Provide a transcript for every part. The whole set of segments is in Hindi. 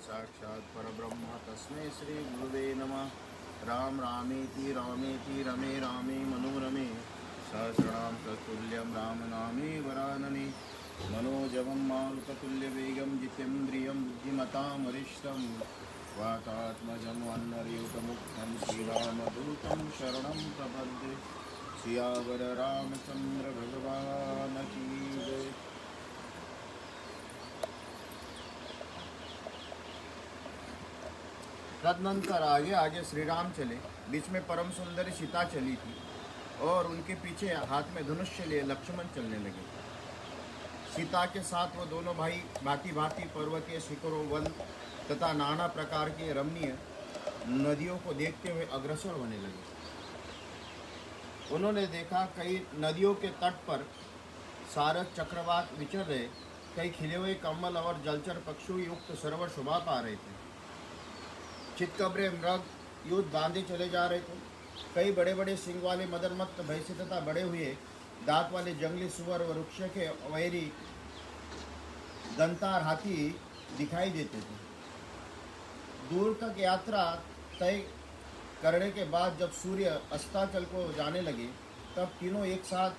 साक्षात् परब्रह्म तस्मै श्री गुरुवे नमः। राम रामेति रामेति रमे रामे मनोरमे सहस्रनाम तत्तुल्यं राम नामे वरानने। मनोजवं मारुततुल्यवेगं जितेन्द्रियं बुद्धिमतां वरिष्ठं वातात्मजं वन्नरयुतमुक्तं श्रीरामदूतं शरणं प्रपद्ये। सियावर रामचंद्र भगवान की जय। तदनंतर आगे आगे श्री राम चले। बीच में परम सुंदरी सीता चली थी और उनके पीछे हाथ में धनुष्य लिए लक्ष्मण चलने लगे। सीता के साथ वो दोनों भाई भांति भांति पर्वतीय शिखरों, वन तथा नाना प्रकार के रमणीय नदियों को देखते हुए अग्रसर होने लगे। उन्होंने देखा कई नदियों के तट पर सारस चक्रवात विचर रहे, कई खिले हुए कमल और जलचर पक्षियों युक्त सरोवर शोभा पा रहे थे। चितकबरे मृग युद्ध बांधे चले जा रहे थे। कई बड़े बड़े सिंह वाले मदरमत्त भैंसे तथा बड़े हुए दांत वाले जंगली सुअर व वृक्ष के वैरी दंतार हाथी दिखाई देते थे। दूर तक यात्रा तय करने के बाद जब सूर्य अस्ताचल को जाने लगे, तब तीनों एक साथ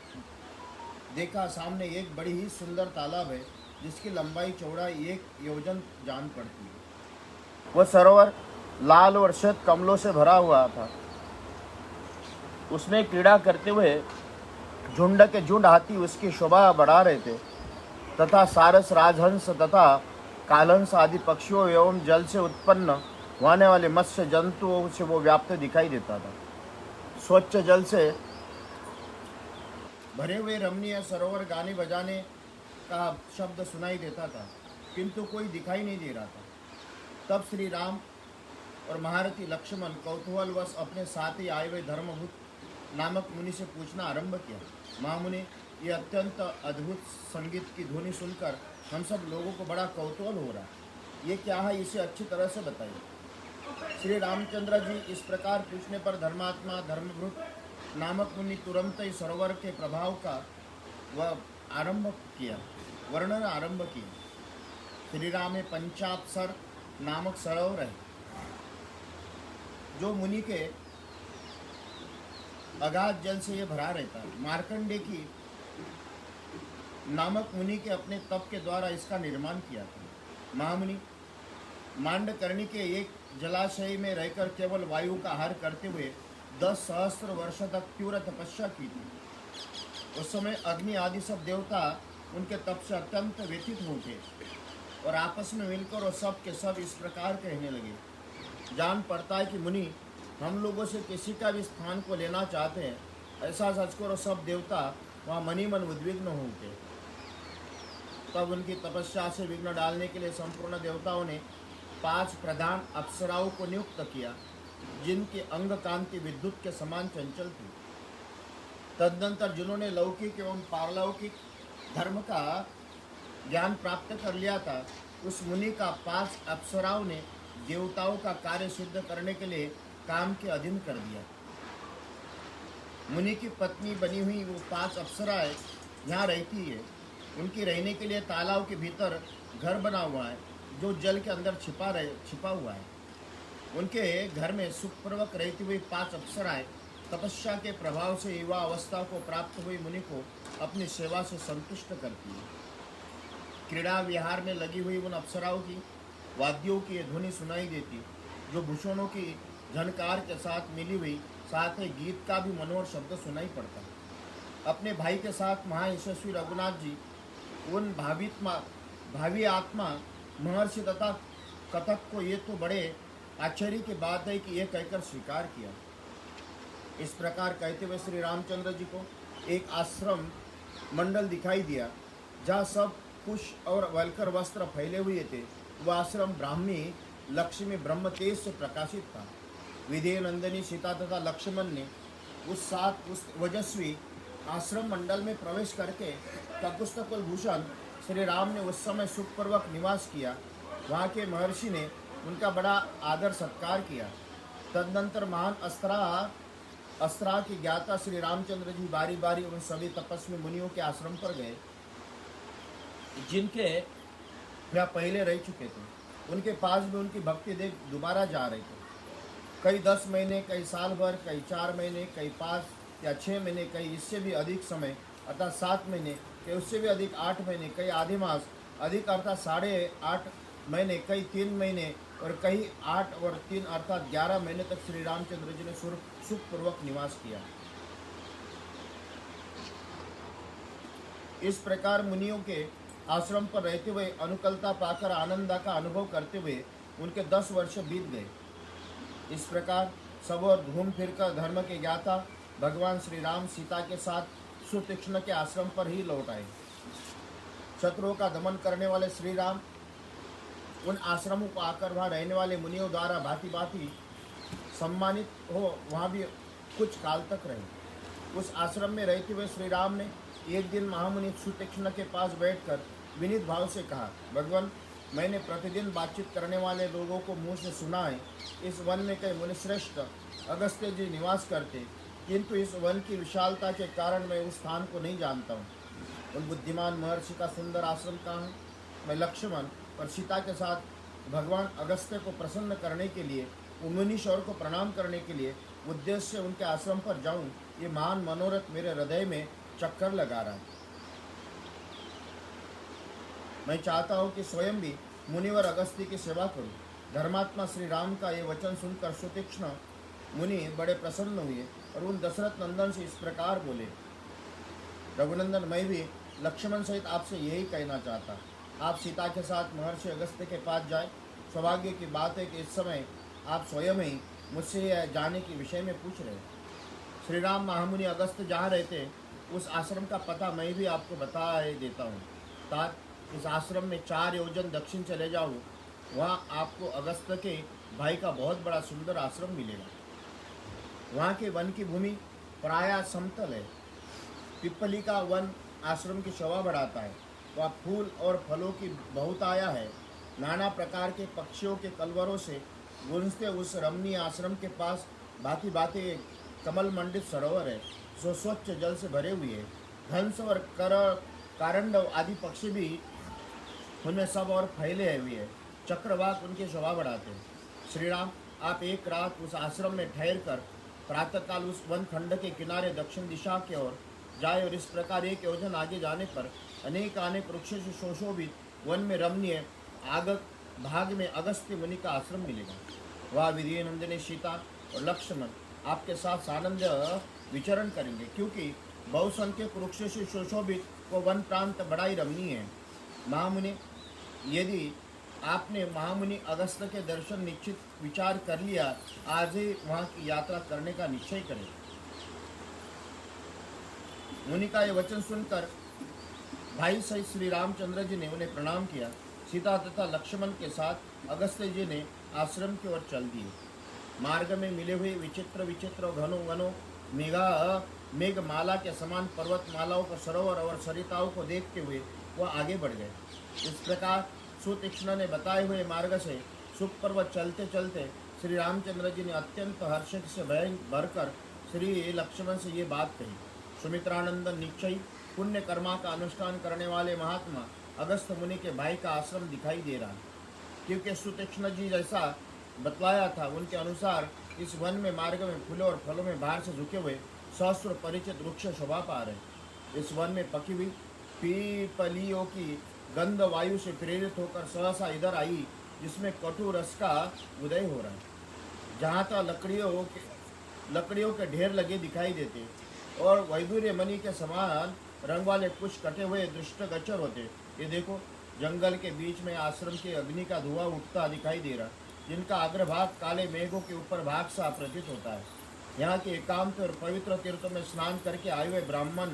देखा सामने एक बड़ी ही सुंदर तालाब है, जिसकी लंबाई चौड़ाई 1 योजन जान पड़ती है। वह सरोवर लाल और श्वेत कमलों से भरा हुआ था। उसमें क्रीड़ा करते हुए झुंड के झुंड हाथी उसकी शोभा बढ़ा रहे थे तथा सारस, राजहंस तथा कालहंस आदि पक्षियों एवं जल से उत्पन्न होने वाले मत्स्य जंतुओं से वो व्याप्त दिखाई देता था। स्वच्छ जल से भरे हुए रमणीय सरोवर गाने बजाने का शब्द सुनाई देता था, किंतु कोई दिखाई नहीं दे रहा था। तब श्री राम और महारथी लक्ष्मण कौतूहलवश अपने साथ ही आए हुए धर्मभूत नामक मुनि से पूछना आरंभ किया। महामुनि, ये अत्यंत अद्भुत संगीत की ध्वनि सुनकर हम सब लोगों को बड़ा कौतूहल हो रहा है। ये क्या है, इसे अच्छी तरह से बताइए। श्री रामचंद्र जी इस प्रकार पूछने पर धर्मात्मा धर्मभूत नामक मुनि तुरंत ही सरोवर के प्रभाव का वर्णन आरंभ किया। श्री राम में पंचाप्सर नामक सरोवर है, जो मुनि के अगाध जल से ये भरा रहता है। मार्कंडे की नामक मुनि के अपने तप के द्वारा इसका निर्माण किया था। महामुनि मांडकर्णी के एक जलाशय में रहकर केवल वायु का आहार करते हुए 10 सहस्त्र वर्ष तक तीव्र तपस्या की थी। उस समय अग्नि आदि सब देवता उनके तप से अत्यंत व्यथित हो उठे और आपस में मिलकर वो सब के सब इस प्रकार कहने लगे। जान पड़ता है कि मुनि, हम लोगों से किसी का भी स्थान को लेना चाहते हैं, ऐसा सचकर सब देवता वहाँ मनी मन उद्विग्न हो उठे। तब उनकी तपस्या से विघ्न डालने के लिए संपूर्ण देवताओं ने 5 प्रधान अप्सराओं को नियुक्त किया, जिनकी अंग कांति विद्युत के समान चंचल थी। तदनंतर जिन्होंने लौकिक एवं पारलौकिक धर्म का ज्ञान प्राप्त कर लिया था, उस मुनि का 5 अप्सराओं ने देवताओं का कार्य सिद्ध करने के लिए काम के अधीन कर दिया। मुनि की पत्नी बनी हुई वो 5 अप्सराएं यहाँ रहती है। उनकी रहने के लिए तालाब के भीतर घर बना हुआ है, जो जल के अंदर छिपा हुआ है। उनके घर में सुखपूर्वक रहती हुई 5 अप्सराएं तपस्या के प्रभाव से युवा अवस्था को प्राप्त हुई मुनि को अपनी सेवा से संतुष्ट करती है। क्रीड़ा विहार में लगी हुई उन अप्सराओं की वाद्यों की ध्वनि सुनाई देती, जो भूषणों की झनकार के साथ मिली हुई, साथ ही गीत का भी मनोहर शब्द सुनाई पड़ता। अपने भाई के साथ महायशस्वी रघुनाथ जी उन भावी आत्मा महर्षि तथा कथक को ये तो बड़े आश्चर्य की बात है कि यह कहकर स्वीकार किया। इस प्रकार कहते हुए श्री रामचंद्र जी को एक आश्रम मंडल दिखाई दिया, जहाँ सब पुष्प और वलकर वस्त्र फैले हुए थे। वह आश्रम ब्राह्मी लक्ष्मी ब्रह्म तेज से प्रकाशित था। विधेय नंदिनी सीता तथा लक्ष्मण ने उस वजस्वी आश्रम मंडल में प्रवेश करके ककुस्तकुल भूषण श्री राम ने उस समय सुखपूर्वक निवास किया। वहाँ के महर्षि ने उनका बड़ा आदर सत्कार किया। तदनंतर महान अस्त्रा की ज्ञाता श्री रामचंद्र जी बारी बारी उन सभी तपस्वी मुनियों के आश्रम पर गए, जिनके वह पहले रह चुके थे। उनके पास भी उनकी भक्ति देख दोबारा जा रहे थे। कई 10 महीने, कई साल भर, कई 4 महीने, कई 5 या 6 महीने, कई इससे भी अधिक समय अर्थात 7 महीने, कई उससे भी अधिक 8 महीने, कई आधे मास अधिक अर्थात 8.5 महीने, कई 3 महीने और कई 8 और 3 अर्थात 11 महीने तक श्री रामचंद्र जी ने सुखपूर्वक निवास किया। इस प्रकार मुनियों के आश्रम पर रहते हुए अनुकूलता पाकर आनंदा का अनुभव करते हुए उनके 10 वर्ष बीत गए। इस प्रकार सब और घूम फिर कर धर्म के ज्ञाता भगवान श्री राम सीता के साथ सुतीक्ष्ण के आश्रम पर ही लौट आए। शत्रुओं का दमन करने वाले श्री राम उन आश्रमों को आकर वहाँ रहने वाले मुनियों द्वारा भांति भांति सम्मानित हो वहाँ भी कुछ काल तक रहे। उस आश्रम में रहते हुए श्री राम ने एक दिन महामुनि सुतीक्ष्ण के पास बैठकर विनीत भाव से कहा, भगवान, मैंने प्रतिदिन बातचीत करने वाले लोगों को मुँह से सुना है, इस वन में कई मुनिश्रेष्ठ अगस्त्य जी निवास करते, किंतु इस वन की विशालता के कारण मैं उस स्थान को नहीं जानता हूँ। उन बुद्धिमान महर्षि का सुंदर आश्रम कहाँ है? मैं लक्ष्मण और सीता के साथ भगवान अगस्त्य को प्रसन्न करने के लिए, मुनीश्वर को प्रणाम करने के लिए उद्देश्य से उनके आश्रम पर जाऊं, ये महान मनोरथ मेरे हृदय में चक्कर लगा रहा है। मैं चाहता हूं कि स्वयं भी मुनिवर अगस्त्य की सेवा करूं। धर्मात्मा श्री राम का ये वचन सुनकर सुतीक्ष्ण मुनि बड़े प्रसन्न हुए और उन दशरथ नंदन से इस प्रकार बोले, रघुनंदन, मैं भी लक्ष्मण सहित आपसे यही कहना चाहता। आप सीता के साथ महर्षि अगस्त्य के पास जाए। सौभाग्य की बात है कि इस समय आप स्वयं ही मुझसे यह जाने के विषय में पूछ रहे हैं। श्री राम महामुनि अगस्त्य जहाँ रहते उस आश्रम का पता मैं भी आपको बता देता हूँ। तात इस आश्रम में 4 योजन दक्षिण चले जाओ, वहाँ आपको अगस्त्य के भाई का बहुत बड़ा सुंदर आश्रम मिलेगा। वहाँ के वन की भूमि प्रायः समतल है। पिपली का वन आश्रम की शोभा बढ़ाता है। वह फूल और फलों की बहुताया है। नाना प्रकार के पक्षियों के कलवरों से गूंजते उस रमणीय आश्रम के पास भांति भांति कमल मंडित सरोवर है जो स्वच्छ जल से भरे हुए है। हंस और कारंडव आदि पक्षी भी उनमें सब और फैले हुए हैं। चक्रवाक उनकी शोभा बढ़ाते हैं। श्री राम, आप एक रात उस आश्रम में ठहर कर प्रातःकाल उस वन खंड के किनारे दक्षिण दिशा की ओर जाए और इस प्रकार 1 योजन आगे जाने पर अनेक वृक्ष से सुशोभित वन में रमणीय भाग में अगस्त्य मुनि का आश्रम मिलेगा। वह विधि नंदिनी सीता और लक्ष्मण आपके साथ सानंद विचरण करेंगे, क्योंकि बहुसंख्यक वृक्ष से सुशोभित वो वन प्रांत बड़ा ही रमणीय है। महामुनि, यदि आपने महामुनि अगस्त्य के दर्शन निश्चित विचार कर लिया, आज ही वहाँ की यात्रा करने का निश्चय करें। मुनि का ये वचन सुनकर भाई सहित श्री रामचंद्र जी ने उन्हें प्रणाम किया। सीता तथा लक्ष्मण के साथ अगस्त्य जी ने आश्रम की ओर चल दिए। मार्ग में मिले हुए विचित्र विचित्र घनों मेघमाला के समान पर्वतमालाओं को, सरोवर और सरिताओं को देखते हुए वह आगे बढ़ गए। इस प्रकार सुतीक्ष्ण ने बताए हुए मार्ग से सुख पर्वत चलते चलते श्री रामचंद्र जी ने अत्यंत हर्ष से भरकर श्री लक्ष्मण से ये बात कही, सुमित्रानंदन, निश्चय पुण्य कर्मा का अनुष्ठान करने वाले महात्मा अगस्त्य मुनि के भाई का आश्रम दिखाई दे रहा है। क्योंकि सुतीक्ष्ण जी जैसा बतलाया था उनके अनुसार इस वन में मार्ग में फूलों और फलों में बाहर से झुके हुए सहस्र परिचित वृक्ष शोभा पा रहे। इस वन में पकी हुई पीपलियों की गंध वायु से प्रेरित होकर सहसा इधर आई, जिसमें कटु रस का उदय हो रहा है। जहाँ तक लकड़ियों के ढेर लगे दिखाई देते और वैदुर्य मणि के समान रंग वाले कुछ कटे हुए दृष्टगोचर होते। ये देखो, जंगल के बीच में आश्रम के अग्नि का धुआं उठता दिखाई दे रहा, जिनका अग्रभाग काले मेघों के ऊपर भाग सा प्रतीत होता है। यहाँ के एकांत और पवित्र तीर्थों में स्नान करके आए हुए ब्राह्मण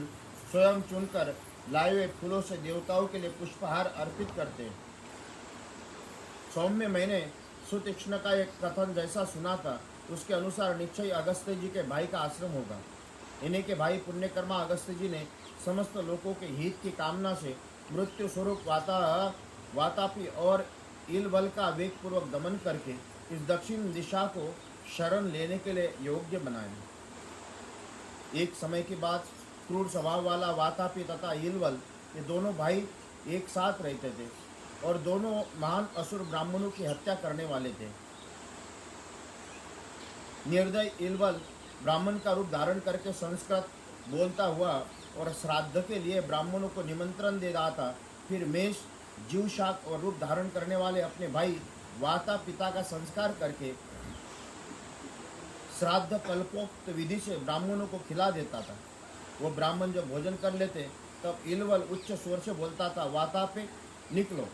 स्वयं चुनकर लाए हुए फूलों से देवताओं के लिए पुष्पहार अर्पित करते हैं। सौम्य, मैंने सुतीक्ष्ण का एक कथन जैसा सुना था, उसके अनुसार निश्चय अगस्त्य जी के भाई का आश्रम होगा। इन्हीं के भाई पुण्यकर्मा अगस्त्य जी ने समस्त लोगों के हित की कामना से मृत्यु स्वरूप वातापी और इलबल का वेगपूर्वक दमन करके इस दक्षिण दिशा को शरण लेने के लिए योग्य बनाए। एक समय के बाद क्रूर स्वभाव वाला वातापी तथा इलबल ये दोनों भाई एक साथ रहते थे। और दोनों महान असुर ब्राह्मणों की हत्या करने वाले थे। निर्दय इलवल ब्राह्मण का रूप धारण करके संस्कृत बोलता हुआ और श्राद्ध के लिए ब्राह्मणों को निमंत्रण दे रहा था। फिर मेष जीवशाक और रूप धारण करने वाले अपने भाई वाता पिता का संस्कार करके श्राद्ध कल्पोक्त विधि से ब्राह्मणों को खिला देता था। वो ब्राह्मण जब भोजन कर लेते तब इलवल उच्च स्वर से बोलता था, वातापी निकलो।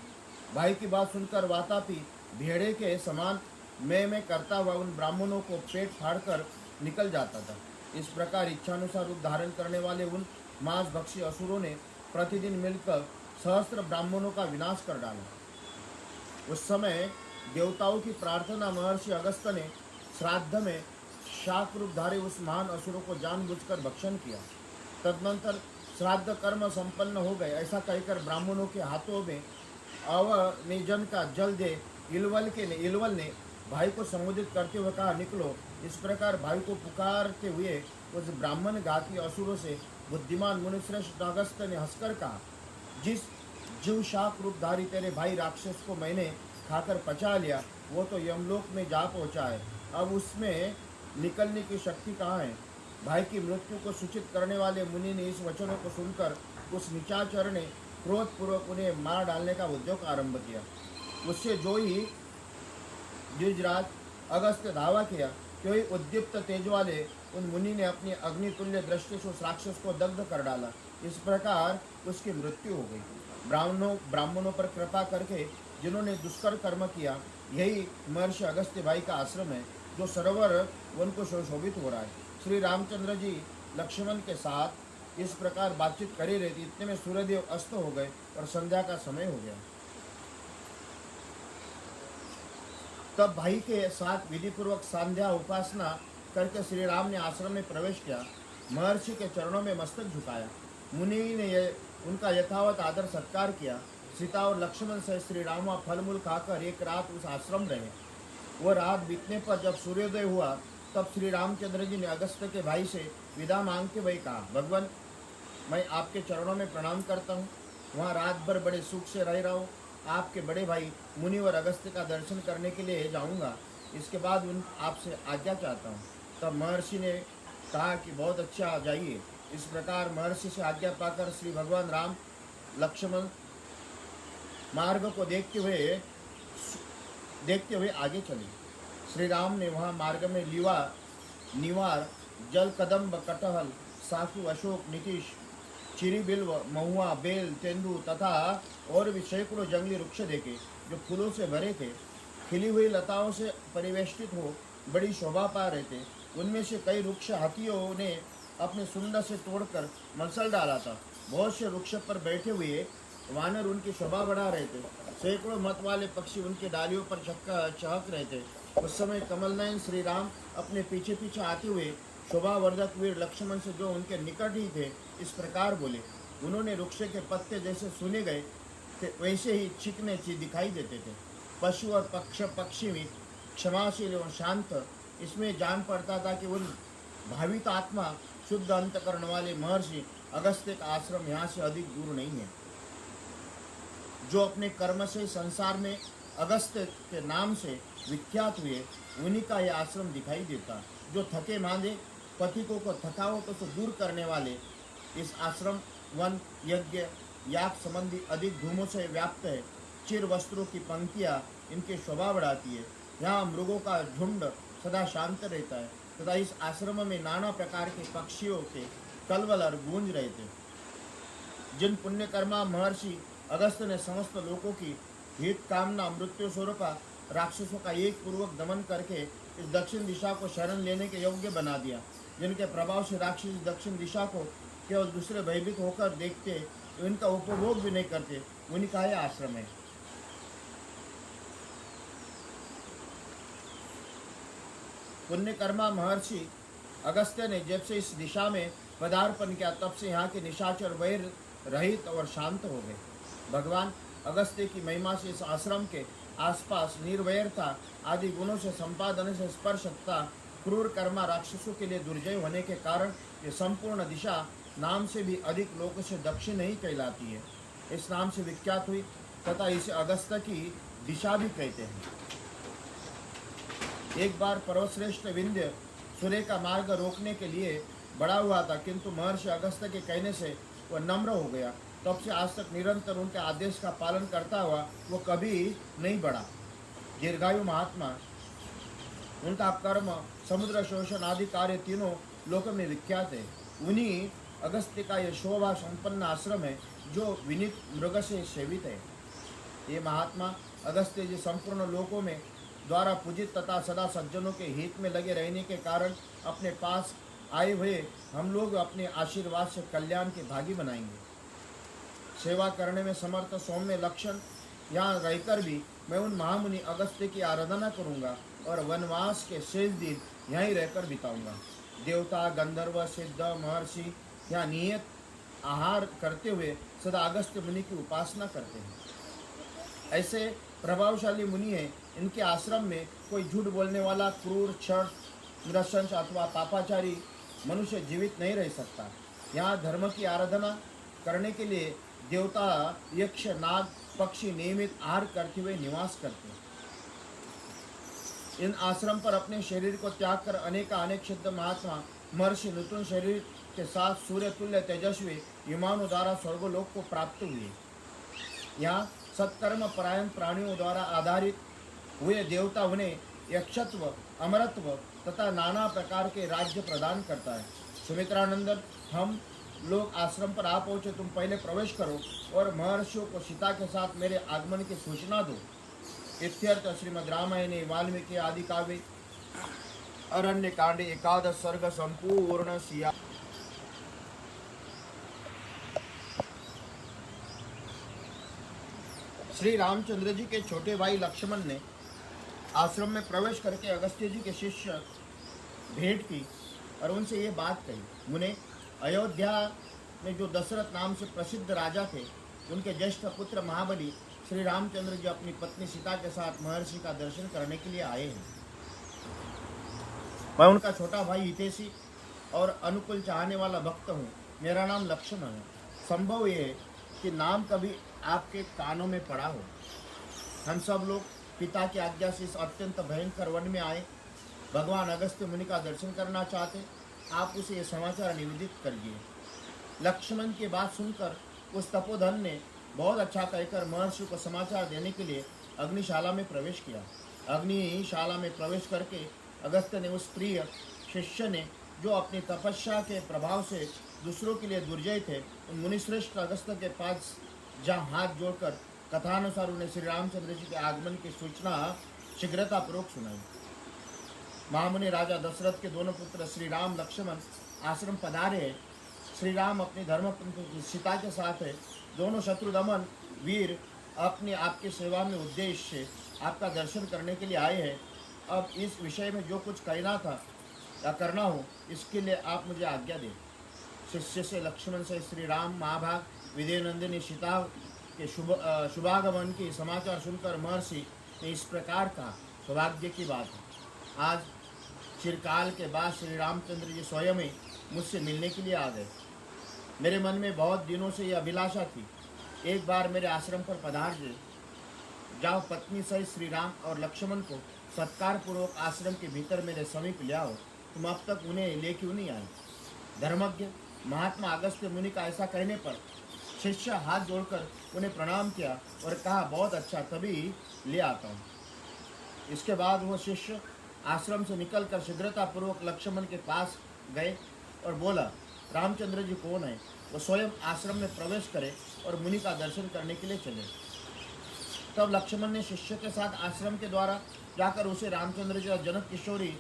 भाई की बात सुनकर वातापी भेड़े के समान मैं करता हुआ उन ब्राह्मणों को पेट फाड़कर निकल जाता था। इस प्रकार इच्छानुसार रूप धारण करने वाले उन मांसभक्षी असुरों ने प्रतिदिन मिलकर सहस्त्र ब्राह्मणों का विनाश कर डाला। उस समय देवताओं की प्रार्थना महर्षि अगस्त्य ने श्राद्ध में शाक रूपधारी उस महान असुरों को जानबूझकर भक्षण किया। तदनंतर श्राद्ध कर्म संपन्न हो गए ऐसा कहकर ब्राह्मणों के हाथों में अवनिजन का जल दे इलवल ने भाई को संबोधित करते हुए कहा, निकलो। इस प्रकार भाई को पुकारते हुए उस ब्राह्मण घाती असुरों से बुद्धिमान मुनिश्रेष्ठ अगस्त्य ने हंसकर कहा, जिस जीवशाक रूपधारी तेरे भाई राक्षस को मैंने खाकर पचा लिया वो तो यमलोक में जा पहुंचा है। अब उसमें निकलने की शक्ति कहाँ है। भाई की मृत्यु को सूचित करने वाले मुनि ने इस वचनों को सुनकर उस निशाचर ने क्रोधपूर्वक उन्हें मार डालने का उद्योग आरंभ किया। उससे जो ही द्विजराज अगस्त्य धावा किया, तो ही उद्दीप्त तेज वाले उन मुनि ने अपनी अग्नितुल्य दृष्टि से उस राक्षस को दग्ध कर डाला। इस प्रकार उसकी मृत्यु हो गई। ब्राह्मणों पर कृपा करके जिन्होंने दुष्कर कर्म किया, यही महर्षि अगस्त्य भाई का आश्रम है जो सरोवर वन को सुशोभित हो रहा है। श्री रामचंद्र जी लक्ष्मण के साथ इस प्रकार बातचीत कर ही रहे थे, इतने में सूर्यदेव अस्त हो गए और संध्या का समय हो गया। तब भाई के साथ विधि पूर्वक संध्या उपासना करके श्री राम ने आश्रम में प्रवेश किया। महर्षि के चरणों में मस्तक झुकाया। मुनि ने उनका यथावत आदर सत्कार किया। सीता और लक्ष्मण से श्री राम फल मूल खाकर एक रात उस आश्रम रहे। वो रात बीतने पर जब सूर्योदय हुआ तब श्री रामचंद्र जी ने अगस्त्य के भाई से विदा मांगते हुए कहा, भगवान मैं आपके चरणों में प्रणाम करता हूँ। वहाँ रात भर बड़े सुख से रह रहा हूँ। आपके बड़े भाई मुनि और अगस्त्य का दर्शन करने के लिए जाऊँगा। इसके बाद उन आपसे आज्ञा चाहता हूँ। तब महर्षि ने कहा कि बहुत अच्छा, जाइए। इस प्रकार महर्षि से आज्ञा पाकर श्री भगवान राम लक्ष्मण मार्ग को देखते हुए आगे चले। श्री राम ने वहाँ मार्ग में लीवा, निवार, जल कदम्ब, कटहल, सासु, अशोक, नीतीश, चिरी बिल्व, महुआ, बेल, तेंदु तथा और भी सैकड़ों जंगली वृक्ष देखे जो फूलों से भरे थे, खिली हुई लताओं से परिवेष्टित हो बड़ी शोभा पा रहे थे। उनमें से कई वृक्ष हाथियों ने अपने सुंदर से तोड़कर मसल डाला था। बहुत से वृक्ष पर बैठे हुए वानर उनकी शोभा बढ़ा रहे थे। सैकड़ों मत वाले पक्षी उनके डालियों पर चहक रहे थे। उस समय कमलनयन श्री राम अपने पीछे पीछे आते हुए शोभावर्धक वीर लक्ष्मण से जो उनके निकट ही थे इस प्रकार बोले। उन्होंने वृक्ष के पत्ते जैसे सुने गए थे वैसे ही चिकने दिखाई देते थे। पशु और पक्षी भी क्षमाशील और शांत। इसमें जान पड़ता था कि उन भावित आत्मा शुद्ध अंतकरण वाले महर्षि अगस्त्य का आश्रम यहाँ से अधिक दूर नहीं है। जो अपने कर्म से संसार में अगस्त्य के नाम से विख्यात हुए, उन्हीं का यह आश्रम दिखाई देता। जो थके मांदे पथिकों को थकावटों से दूर करने वाले इस आश्रम वन यज्ञ याग संबंधी अधिक धूमों से व्याप्त है। चिर वस्त्रों की पंक्तियाँ इनकी शोभा बढ़ाती है। यहाँ मृगों का झुंड सदा शांत रहता है तथा इस आश्रम में नाना प्रकार के पक्षियों के कलवल और गूंज रहे थे। जिन पुण्यकर्मा महर्षि अगस्त्य ने समस्त लोगों की हित कामना मृत्यु स्वरूप राक्षसों का एक पूर्वक दमन करके इस दक्षिण दिशा को शरण लेने के योग्य बना दिया, जिनके प्रभाव से राक्षस दक्षिण दिशा को केवल दूसरे भयभीत होकर देखते, इनका उपभोग भी नहीं करते, उन्हीं का यह आश्रम है। पुण्यकर्मा महर्षि अगस्त्य ने जब से इस दिशा में पदार्पण किया तब से यहाँ के निशाचर वैर रहित और शांत हो गए। भगवान अगस्त्य की महिमा से इस आश्रम के आसपास निर्वैरता आदि गुणों से संपादन से स्पर्शता क्रूर कर्मा राक्षसों के लिए दुर्जय होने के कारण ये संपूर्ण दिशा नाम से भी अधिक लोगों से दक्षिण नहीं कहलाती है। इस नाम से विख्यात हुई तथा इसे अगस्त्य की दिशा भी कहते हैं। एक बार पर्वश्रेष्ठ विंध्य सूर्य का मार्ग रोकने के लिए बढ़ा हुआ था, किंतु महर्षि अगस्त्य के कहने से वह नम्र हो गया। तब से आज तक निरंतर उनके आदेश का पालन करता हुआ वो कभी नहीं बढ़ा। दीर्घायु महात्मा, उनका कर्म, समुद्र शोषण आदि कार्य तीनों लोकों में विख्यात है। उन्हीं अगस्त्य का यह शोभा संपन्न आश्रम है जो विनीत मृग से सेवित है। ये महात्मा अगस्त्य जी संपूर्ण लोकों में द्वारा पूजित तथा सदा सज्जनों के हित में लगे रहने के कारण अपने पास आए हुए हम लोग अपने आशीर्वाद से कल्याण के भागी बनाएंगे। सेवा करने में समर्थ सौम्य लक्षण यहाँ रहकर भी मैं उन महामुनि अगस्त्य की आराधना करूँगा और वनवास के शेष दिन यहीं रहकर बिताऊंगा। देवता, गंधर्व, सिद्ध, महर्षि यहाँ नियत आहार करते हुए सदा अगस्त्य मुनि की उपासना करते हैं। ऐसे प्रभावशाली मुनि हैं, इनके आश्रम में कोई झूठ बोलने वाला, क्रूर, क्षण, नृशंस अथवा पापाचारी मनुष्य जीवित नहीं रह सकता। यहाँ धर्म की आराधना करने के लिए देवता, यक्ष, नाग, पक्षी नियमित आहार करते हुए निवास करते हैं। इन आश्रम पर अपने शरीर को त्याग कर अनेक सिद्ध महात्मा महर्षि नूतन शरीर के साथ सूर्य तुल्य तेजस्वी विमानों द्वारा स्वर्गलोक को प्राप्त हुए। यहाँ सत्कर्म परायण प्राणियों द्वारा आधारित हुए देवता उन्हें यक्षत्व, अमरत्व तथा नाना प्रकार के राज्य प्रदान करता है। सुमित्रानंदन, हम लोग आश्रम पर आ पहुँचे, तुम पहले प्रवेश करो और महर्षियों को सीता के साथ मेरे आगमन की सूचना दो। इत्यर्थ श्रीमद् रामायणे वाल्मीकि आदि काव्ये अरण्य कांडे 11 सर्ग संपूर्ण सिया। श्री रामचंद्र जी के छोटे भाई लक्ष्मण ने आश्रम में प्रवेश करके अगस्त्य जी के शिष्य भेंट की और उनसे ये बात कही। मुने, अयोध्या में जो दशरथ नाम से प्रसिद्ध राजा थे, उनके ज्येष्ठ पुत्र महाबली श्री रामचंद्र जी अपनी पत्नी सीता के साथ महर्षि का दर्शन करने के लिए आए हैं। मैं उनका छोटा भाई हितेशी और अनुकूल चाहने वाला भक्त हूँ। मेरा नाम लक्ष्मण है। संभव ये है कि नाम कभी आपके कानों में पड़ा हो। हम सब लोग पिता की आज्ञा से इस अत्यंत भयंकर वन में आए। भगवान अगस्त्य मुनि का दर्शन करना चाहते, आप उसे ये समाचार निवेदित करिए। लक्ष्मण की बात सुनकर उस तपोधन ने बहुत अच्छा कहकर महर्षि को समाचार देने के लिए अग्निशाला में प्रवेश किया। अग्निशाला में प्रवेश करके अगस्त्य ने उस प्रिय शिष्य ने, जो अपनी तपस्या के प्रभाव से दूसरों के लिए दुर्जय थे, उन मुनिश्रेष्ठ अगस्त्य के पास जहाँ हाथ जोड़कर कथानुसार उन्हें श्री रामचंद्र जी के आगमन की सूचना शीघ्रतापूर्वक सुनाई। महामुनि राजा दशरथ के दोनों पुत्र श्री राम, लक्ष्मण आश्रम पधारे। श्री राम अपनी धर्मपत्नी सीता के साथ है। दोनों शत्रु दमन वीर अपने आपकी सेवा में उद्देश्य से आपका दर्शन करने के लिए आए हैं। अब इस विषय में जो कुछ कहना था या करना हो, इसके लिए आप मुझे आज्ञा दें। शिष्य से लक्ष्मण से श्री राम महाभाग विजयनंदिनी सीता के शुभागमन की समाचार सुनकर महर्षि ने इस प्रकार कहा, सौभाग्य की बात है, आज चिरकाल के बाद श्री रामचंद्र जी स्वयं ही मुझसे मिलने के लिए आ गए। मेरे मन में बहुत दिनों से यह अभिलाषा थी, एक बार मेरे आश्रम पर पधार जाओ। पत्नी सहित श्री राम और लक्ष्मण को सत्कार पूर्वक आश्रम के भीतर मेरे समीप ले आओ। तुम अब तक उन्हें ले क्यों नहीं आए? धर्मज्ञ महात्मा अगस्त्य मुनि का ऐसा कहने पर शिष्य हाथ जोड़कर उन्हें प्रणाम किया और कहा, बहुत अच्छा, तभी ले आता हूँ। इसके बाद वह शिष्य आश्रम से निकलकर शीघ्रतापूर्वक लक्ष्मण के पास गए और बोला, रामचंद्र जी कौन है? वो स्वयं आश्रम में प्रवेश करे और मुनि का दर्शन करने के लिए चले। तब लक्ष्मण ने शिष्य के साथ आश्रम के द्वारा जाकर उसे रामचंद्र जी और जनक किशोरी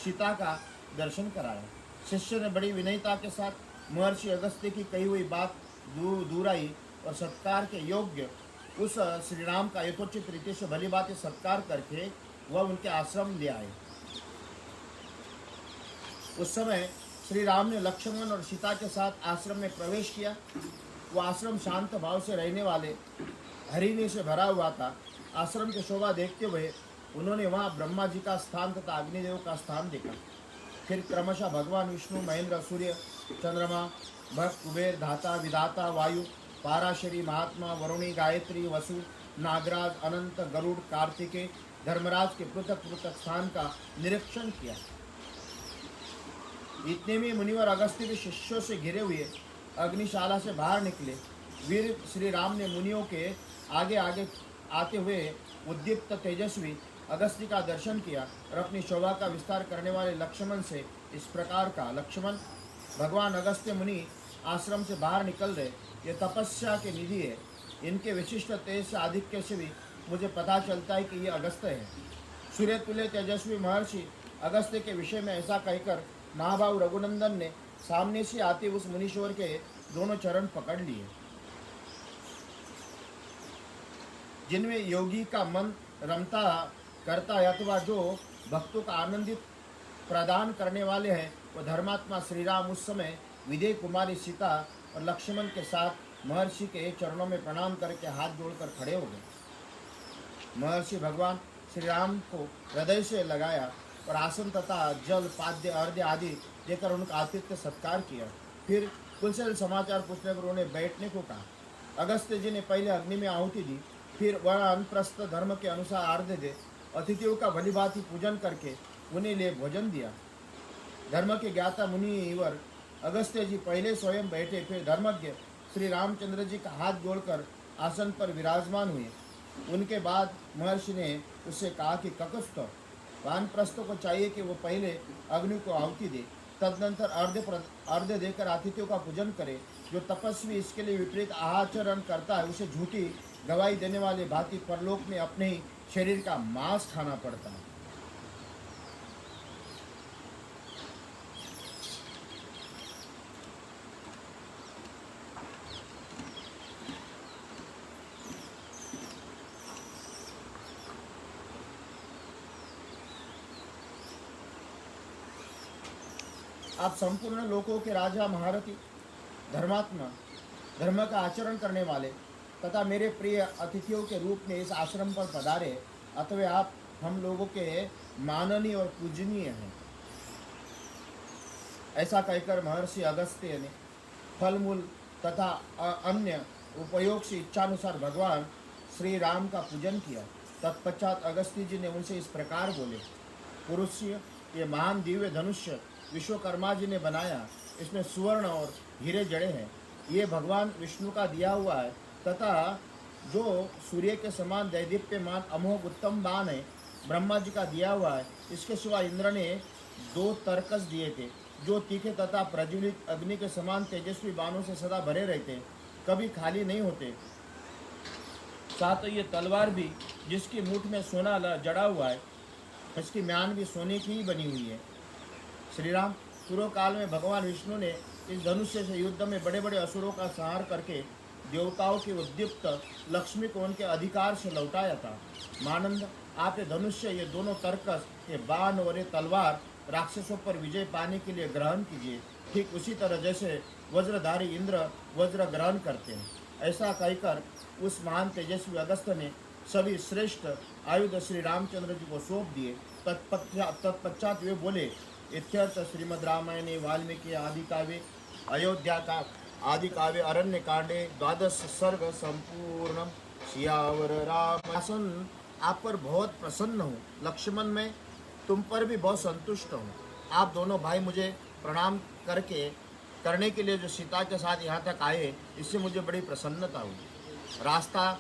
सीता का दर्शन कराया। शिष्य ने बड़ी विनयता के साथ महर्षि अगस्त्य की कही हुई बात दूराई और सत्कार के योग्य उस श्री राम का यथोचित रीति से भली बातें सत्कार करके वह उनके आश्रम ले आए। उस समय श्री राम ने लक्ष्मण और सीता के साथ आश्रम में प्रवेश किया। वह आश्रम शांत भाव से रहने वाले हरिणी से भरा हुआ था। आश्रम की शोभा देखते हुए उन्होंने वहाँ ब्रह्मा जी का स्थान तथा अग्निदेव का स्थान देखा। फिर क्रमशः भगवान विष्णु, महेंद्र, सूर्य, चंद्रमा, भक्त, कुबेर, धाता, विधाता, वायु पाराशरी, महात्मा, वरुणी, गायत्री, वसु, नागराज, अनंत, गरुड़, कार्तिकेय, धर्मराज के पृथक पृथक स्थान का निरीक्षण किया। इतने में मुनिवर अगस्त्य के शिष्यों से घिरे हुए अग्निशाला से बाहर निकले। वीर श्री राम ने मुनियों के आगे आगे आते हुए उद्दीप्त तेजस्वी अगस्त्य का दर्शन किया और अपनी शोभा का विस्तार करने वाले लक्ष्मण से इस प्रकार का, लक्ष्मण, भगवान अगस्त्य मुनि आश्रम से बाहर निकल रहे, ये तपस्या के निधि है। इनके विशिष्ट तेज से आधिक्य से भी मुझे पता चलता है कि ये अगस्त्य है। सूर्य तुल्य तेजस्वी महर्षि अगस्त्य के विषय में ऐसा कहकर महाभाव रघुनंदन ने सामने से आते उस मुनीश्वर के दोनों चरण पकड़ लिए, जिनमें योगी का मन रमता करता है अथवा जो भक्तों का आनंदित प्रदान करने वाले हैं, वह धर्मात्मा श्री राम उस समय विदेह कुमारी सीता और लक्ष्मण के साथ महर्षि के चरणों में प्रणाम करके हाथ जोड़कर खड़े हो गए। महर्षि भगवान श्री राम को हृदय से लगाया और आसन तथा जल, पाद्य, अर्घ्य आदि देकर उनका आतिथ्य सत्कार किया। फिर कुशल समाचार पूछने पर उन्हें बैठने को कहा। अगस्त्य जी ने पहले अग्नि में आहुति दी, फिर वह अनप्रस्थ धर्म के अनुसार अर्घ्य दे अतिथियों का भलीभांति पूजन करके उन्हें लिए भोजन दिया। धर्म के ज्ञाता मुनिवर अगस्त्य जी पहले स्वयं बैठे, फिर धर्मज्ञ श्री रामचंद्र जी का हाथ जोड़कर आसन पर विराजमान हुए। उनके बाद महर्षि ने उससे कहा कि ककुस्थ, वानप्रस्थ को चाहिए कि वो पहले अग्नि को आहुति दे, तदनंतर अर्घ्य देकर अतिथियों का पूजन करे। जो तपस्वी इसके लिए विपरीत आचरण करता है, उसे झूठी गवाही देने वाले भांति परलोक में अपने ही शरीर का मांस खाना पड़ता है। आप संपूर्ण लोकों के राजा, महारथी, धर्मात्मा, धर्म का आचरण करने वाले तथा मेरे प्रिय अतिथियों के रूप में इस आश्रम पर पधारे, अतः आप हम लोगों के माननीय और पूजनीय हैं। ऐसा कहकर महर्षि अगस्त्य ने फल मूल तथा अन्य उपयोग से इच्छानुसार भगवान श्री राम का पूजन किया। तत्पश्चात अगस्त्य जी ने उनसे इस प्रकार बोले, पुरुष्य, ये महान दिव्य धनुष्य विश्वकर्मा जी ने बनाया। इसमें सुवर्ण और हीरे जड़े हैं। ये भगवान विष्णु का दिया हुआ है तथा जो सूर्य के समान दैदीप्यमान अमोघ उत्तम बाण है, ब्रह्मा जी का दिया हुआ है। इसके सिवा इंद्र ने 2 तरकस दिए थे, जो तीखे तथा प्रज्वलित अग्नि के समान तेजस्वी बाणों से सदा भरे रहते, कभी खाली नहीं होते। साथ ये तलवार भी, जिसकी मुठ में सोना जड़ा हुआ है, इसकी म्यान भी सोने की ही बनी हुई है। श्री राम, पूर्व काल में भगवान विष्णु ने इस धनुष्य से युद्ध में बड़े बड़े असुरों का संहार करके देवताओं की उद्दीप्त लक्ष्मी को उनके अधिकार से लौटाया था। मानंद, आप ये धनुष्य, ये दोनों तरकस, ये बाण और ये तलवार राक्षसों पर विजय पाने के लिए ग्रहण कीजिए, ठीक उसी तरह जैसे वज्रधारी इंद्र वज्र ग्रहण करते हैं। ऐसा कहकर उस महान तेजस्वी अगस्त्य ने सभी श्रेष्ठ आयुध श्री रामचंद्र जी को सौंप दिए। तत्पश्चात वे बोले, इत्यर्थ श्रीमद् रामायणे वाल्मीकि आदि काव्ये अयोध्या का आदि काव्य अरण्य कांडे 12 सर्ग संपूर्ण। सियावर राम। आप पर बहुत प्रसन्न हूँ लक्ष्मण, मैं तुम पर भी बहुत संतुष्ट हूँ। आप दोनों भाई मुझे प्रणाम करने के लिए जो सीता के साथ यहाँ तक आए, इससे मुझे बड़ी प्रसन्नता हुई। रास्ता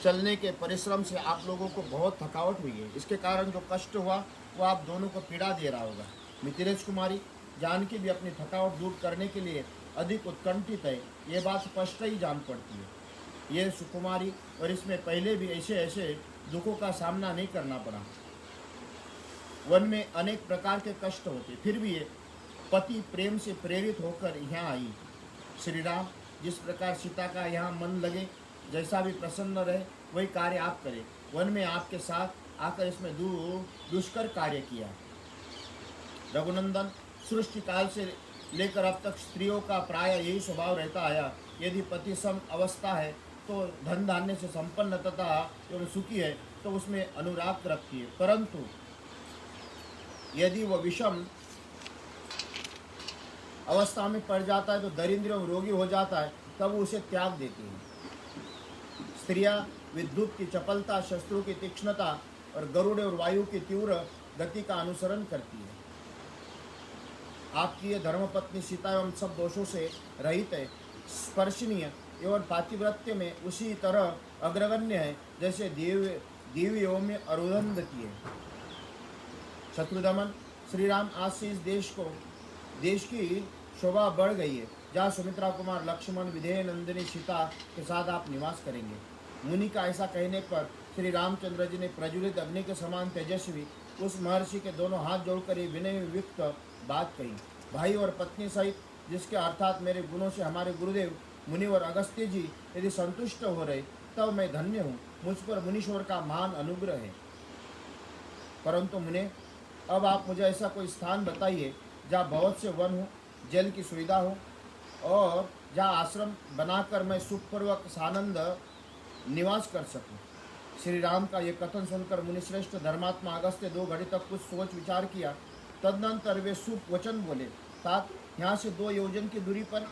चलने के परिश्रम से आप लोगों को बहुत थकावट हुई है, इसके कारण जो कष्ट हुआ वो आप दोनों को पीड़ा दे रहा होगा। मिथिलेश कुमारी जानकी भी अपनी थकावट दूर करने के लिए अधिक उत्कंठित है, ये बात स्पष्ट ही जान पड़ती है। ये सुकुमारी, और इसमें पहले भी ऐसे दुखों का सामना नहीं करना पड़ा। वन में अनेक प्रकार के कष्ट होते, फिर भी ये पति प्रेम से प्रेरित होकर यहाँ आई। श्री राम, जिस प्रकार सीता का यहाँ मन लगे, जैसा भी प्रसन्न रहे, वही कार्य आप करें। वन में आपके साथ आकर इसमें दुष्कर कार्य किया। रघुनंदन, सृष्टि काल से लेकर अब तक स्त्रियों का प्राय यही स्वभाव रहता आया। यदि पति सम अवस्था है तो धन धान्य से संपन्न तथा एवं सुखी है तो उसमें अनुराग रखती है, परंतु यदि वह विषम अवस्था में पड़ जाता है तो दरिद्र एवं रोगी हो जाता है तब उसे त्याग देती हैं। स्त्रियां विद्युत की चपलता, शस्त्रों की तीक्ष्णता और गरुड़ और वायु की तीव्र गति का अनुसरण करती है। आपकी ये धर्मपत्नी सीता एवं सब दोषों से रहित है, स्पर्शनीय एवं पातिव्रत्य में उसी तरह अग्रगण्य है जैसे देवियों में अरुंधति है। शत्रुदमन, श्री राम आज से इस देश की शोभा बढ़ गई है, जहाँ सुमित्रा कुमार लक्ष्मण, विधेय नंदिनी सीता के साथ आप निवास करेंगे। मुनि का ऐसा कहने पर श्री रामचंद्र जी ने प्रज्वलित अग्नि के समान तेजस्वी उस महर्षि के दोनों हाथ जोड़कर ये विनय युक्त बात कही। भाई और पत्नी सहित, जिसके अर्थात मेरे गुणों से हमारे गुरुदेव मुनिवर अगस्त्य जी यदि संतुष्ट हो रहे, तब मैं धन्य हूँ। मुझ पर मुनीश्वर का महान अनुग्रह है। परंतु मुने, अब आप मुझे ऐसा कोई स्थान बताइए जहाँ बहुत से वन हो, जल की सुविधा हो और जहाँ आश्रम बनाकर मैं सुखपूर्वक सानंद निवास कर सकूं। श्री राम का ये कथन सुनकर मुनिश्रेष्ठ धर्मात्मा अगस्त्य 2 घड़ी तक कुछ सोच विचार किया। तदनंतर वे शुभ वचन बोले। तात, यहाँ से 2 योजन की दूरी पर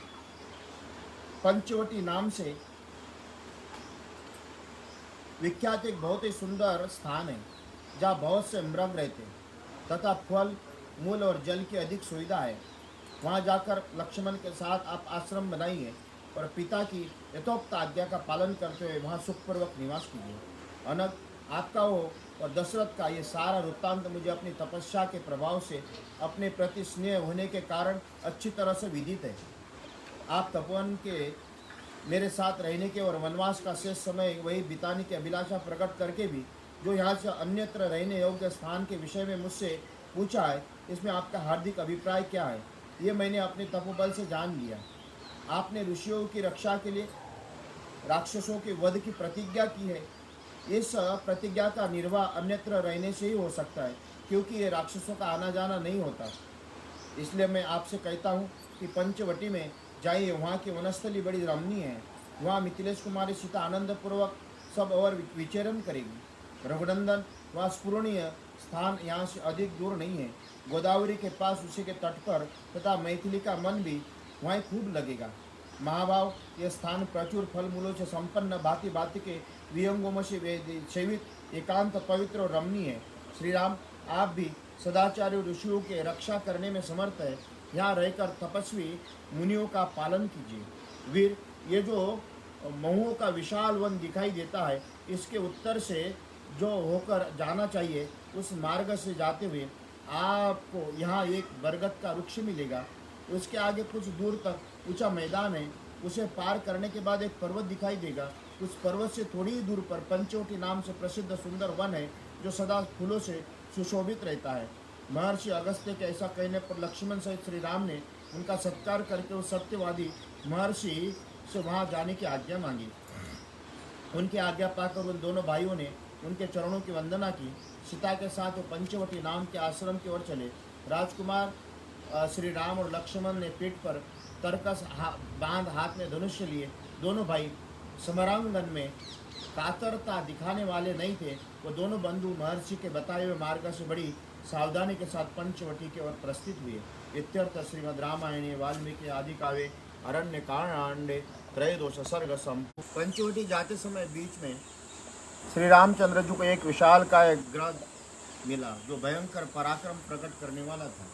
पंचवटी नाम से विख्यात एक बहुत ही सुंदर स्थान है, जहाँ बहुत से मृग रहते तथा फल, मूल और जल की अधिक सुविधा है। वहाँ जाकर लक्ष्मण के साथ आप आश्रम बनाइए और पिता की यथोक्त आज्ञा का पालन करते हुए वहाँ सुखपूर्वक निवास कीजिए। अनग, आपका हो और दशरथ का ये सारा वृत्तांत मुझे अपनी तपस्या के प्रभाव से अपने प्रति स्नेह होने के कारण अच्छी तरह से विदित है। आप तपोवन के मेरे साथ रहने के और वनवास का शेष समय वही बिताने की अभिलाषा प्रकट करके भी जो यहाँ से अन्यत्र रहने योग्य स्थान के विषय में मुझसे पूछा है, इसमें आपका हार्दिक अभिप्राय क्या है, ये मैंने अपने तपोबल से जान लिया। आपने ऋषियों की रक्षा के लिए राक्षसों के वध की प्रतिज्ञा की है। इस प्रतिज्ञा का निर्वाह अन्यत्र रहने से ही हो सकता है, क्योंकि ये राक्षसों का आना जाना नहीं होता। इसलिए मैं आपसे कहता हूँ कि पंचवटी में जाइए, वहाँ की वनस्थली बड़ी रमणीय है। वहाँ मिथिलेश कुमारी सीता आनंदपूर्वक सब और विचरण करेगी। रघुनंदन, वहाँ स्पूर्णीय स्थान यहाँ से अधिक दूर नहीं है। गोदावरी के पास उसी के तट पर तथा मैथिली का मन भी वहीं खूब लगेगा। महाभाव, यह स्थान प्रचुर फल मूलों से संपन्न, भांति भांति के विहंगों से सेवित, एकांत, पवित्र और रमणीय है। श्री राम, आप भी सदाचार्य ऋषियों के रक्षा करने में समर्थ है। यहाँ रहकर तपस्वी मुनियों का पालन कीजिए। वीर, ये जो महुओं का विशाल वन दिखाई देता है, इसके उत्तर से जो होकर जाना चाहिए, उस मार्ग से जाते हुए आपको यहाँ एक बरगद का वृक्ष मिलेगा। उसके आगे कुछ दूर तक ऊंचा मैदान है। उसे पार करने के बाद एक पर्वत दिखाई देगा। उस पर्वत से थोड़ी ही दूर पर पंचवटी नाम से प्रसिद्ध सुंदर वन है, जो सदा फूलों से सुशोभित रहता है। महर्षि अगस्त्य के ऐसा कहने पर लक्ष्मण सहित श्री राम ने उनका सत्कार करके उस सत्यवादी महर्षि से वहाँ जाने की आज्ञा मांगी। उनकी आज्ञा पाकर उन दोनों भाइयों ने उनके चरणों की वंदना की। सीता के साथ वो पंचवटी नाम के आश्रम की ओर चले। राजकुमार श्री राम और लक्ष्मण ने पीठ पर तरकस बांध हाथ में धनुष्य लिए। दोनों भाई समरांगन में कातरता दिखाने वाले नहीं थे। वो दोनों बंधु महर्षि के बताए हुए मार्ग से बड़ी सावधानी के साथ पंचवटी की ओर प्रस्थित हुए। इत्यर्थ श्रीमद् रामायणे वाल्मीकि आदि काव्ये अरण्य कांडे त्रयोदश सर्ग संपूर्ण। पंचवटी जाते समय बीच में श्री रामचंद्र जी को एक विशाल का ग्रह मिला, जो भयंकर पराक्रम प्रकट करने वाला था।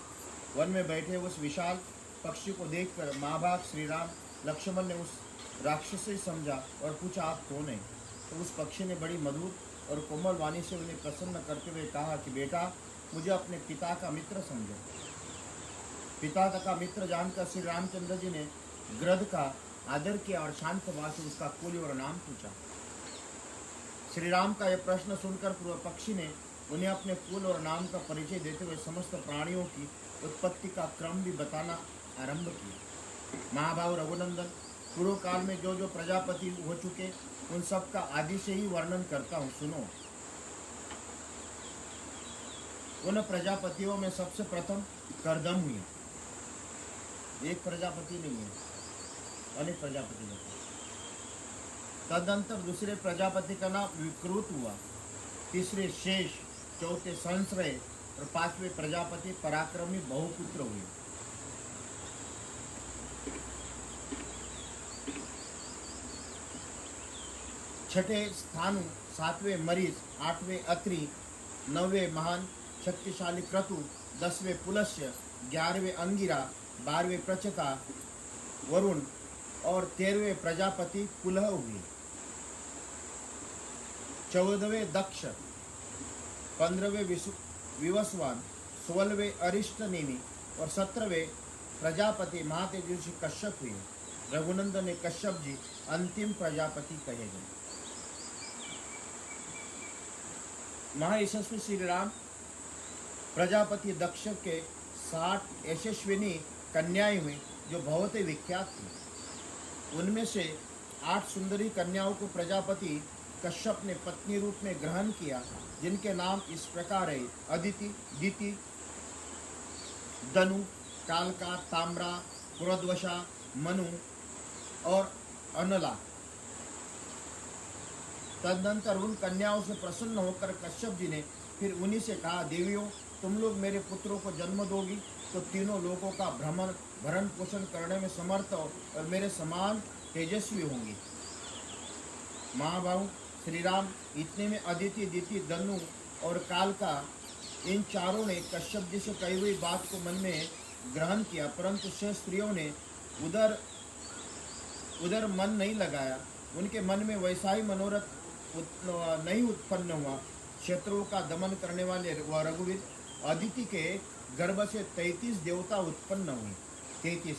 वन में बैठे उस विशाल पक्षी को देखकर महाभाग श्री राम लक्ष्मण ने उस राक्षस से समझा और पूछा, आप कौन है? तो उस पक्षी ने बड़ी मधुर और कोमल वाणी से उन्हें प्रसन्न करते हुए कहा कि बेटा, मुझे अपने पिता का मित्र समझो। पिता का मित्र जानकर श्री रामचंद्र जी ने गृध का आदर किया और शांत भाषा उसका कुल और नाम पूछा। श्री राम का यह प्रश्न सुनकर पूर्व पक्षी ने उन्हें अपने कुल और नाम का परिचय देते हुए समस्त प्राणियों की उत्पत्ति का क्रम भी बताना आरंभ किया। महाभाव रघुनंदन, पूर्व काल में जो जो प्रजापति हो चुके, उन सब का आदि से ही वर्णन करता हूँ, सुनो। उन प्रजापतियों में सबसे प्रथम करदम हुई। एक प्रजापति नहीं है, अनेक प्रजापति होते। तदनंतर दूसरे प्रजापति का नाम विकृत हुआ, तीसरे शेष, चौथे संश्रय और पांचवें प्रजापति पराक्रमी बहुपुत्र हुए। छठे स्थानु, सातवें मरीज, आठवें अत्रि, नौवें महान शक्तिशाली क्रतु, 10वें पुलस्य, 11वें अंगिरा, 12वें प्रचता वरुण और 13वें प्रजापति पुलह हुए। 14वें दक्ष, 15वें विवस्वान, 16वें अरिष्टनेमि और 17वें प्रजापति महातेजस्वी कश्यप हुए। रघुनंदन ने कश्यप जी अंतिम प्रजापति कहे गए। महायशस्वी श्री राम प्रजापति दक्ष के 60 यशस्विनी कन्याएं हुई जो बहुत ही विख्यात थी। उनमें से 8 सुंदरी कन्याओं को प्रजापति कश्यप ने पत्नी रूप में ग्रहण किया, जिनके नाम इस प्रकार है: अदिति, दिति, दनु, कालका, ताम्रा, क्रोधवशा, मनु और अनला। तदनंतर उन कन्याओं से प्रसन्न होकर कश्यप जी ने फिर उन्हीं से कहा, देवियों, तुम लोग मेरे पुत्रों को जन्म दोगी तो तीनों लोगों का भरण पोषण करने में समर्थ और मेरे समान तेजस्वी होंगी। महाभाव श्री राम इतने में अदिति, दिति, दनु और कालका, इन चारों ने कश्यप जी से कही हुई बात को मन में ग्रहण किया, परंतु शेष स्त्रियों ने उधर मन नहीं लगाया। उनके मन में वैसा ही मनोरथ नहीं उत्पन्न हुआ। शत्रुओं का दमन करने वाले वह रघुवीर अदिति के गर्भ से 33 देवता उत्पन्न हुए। 33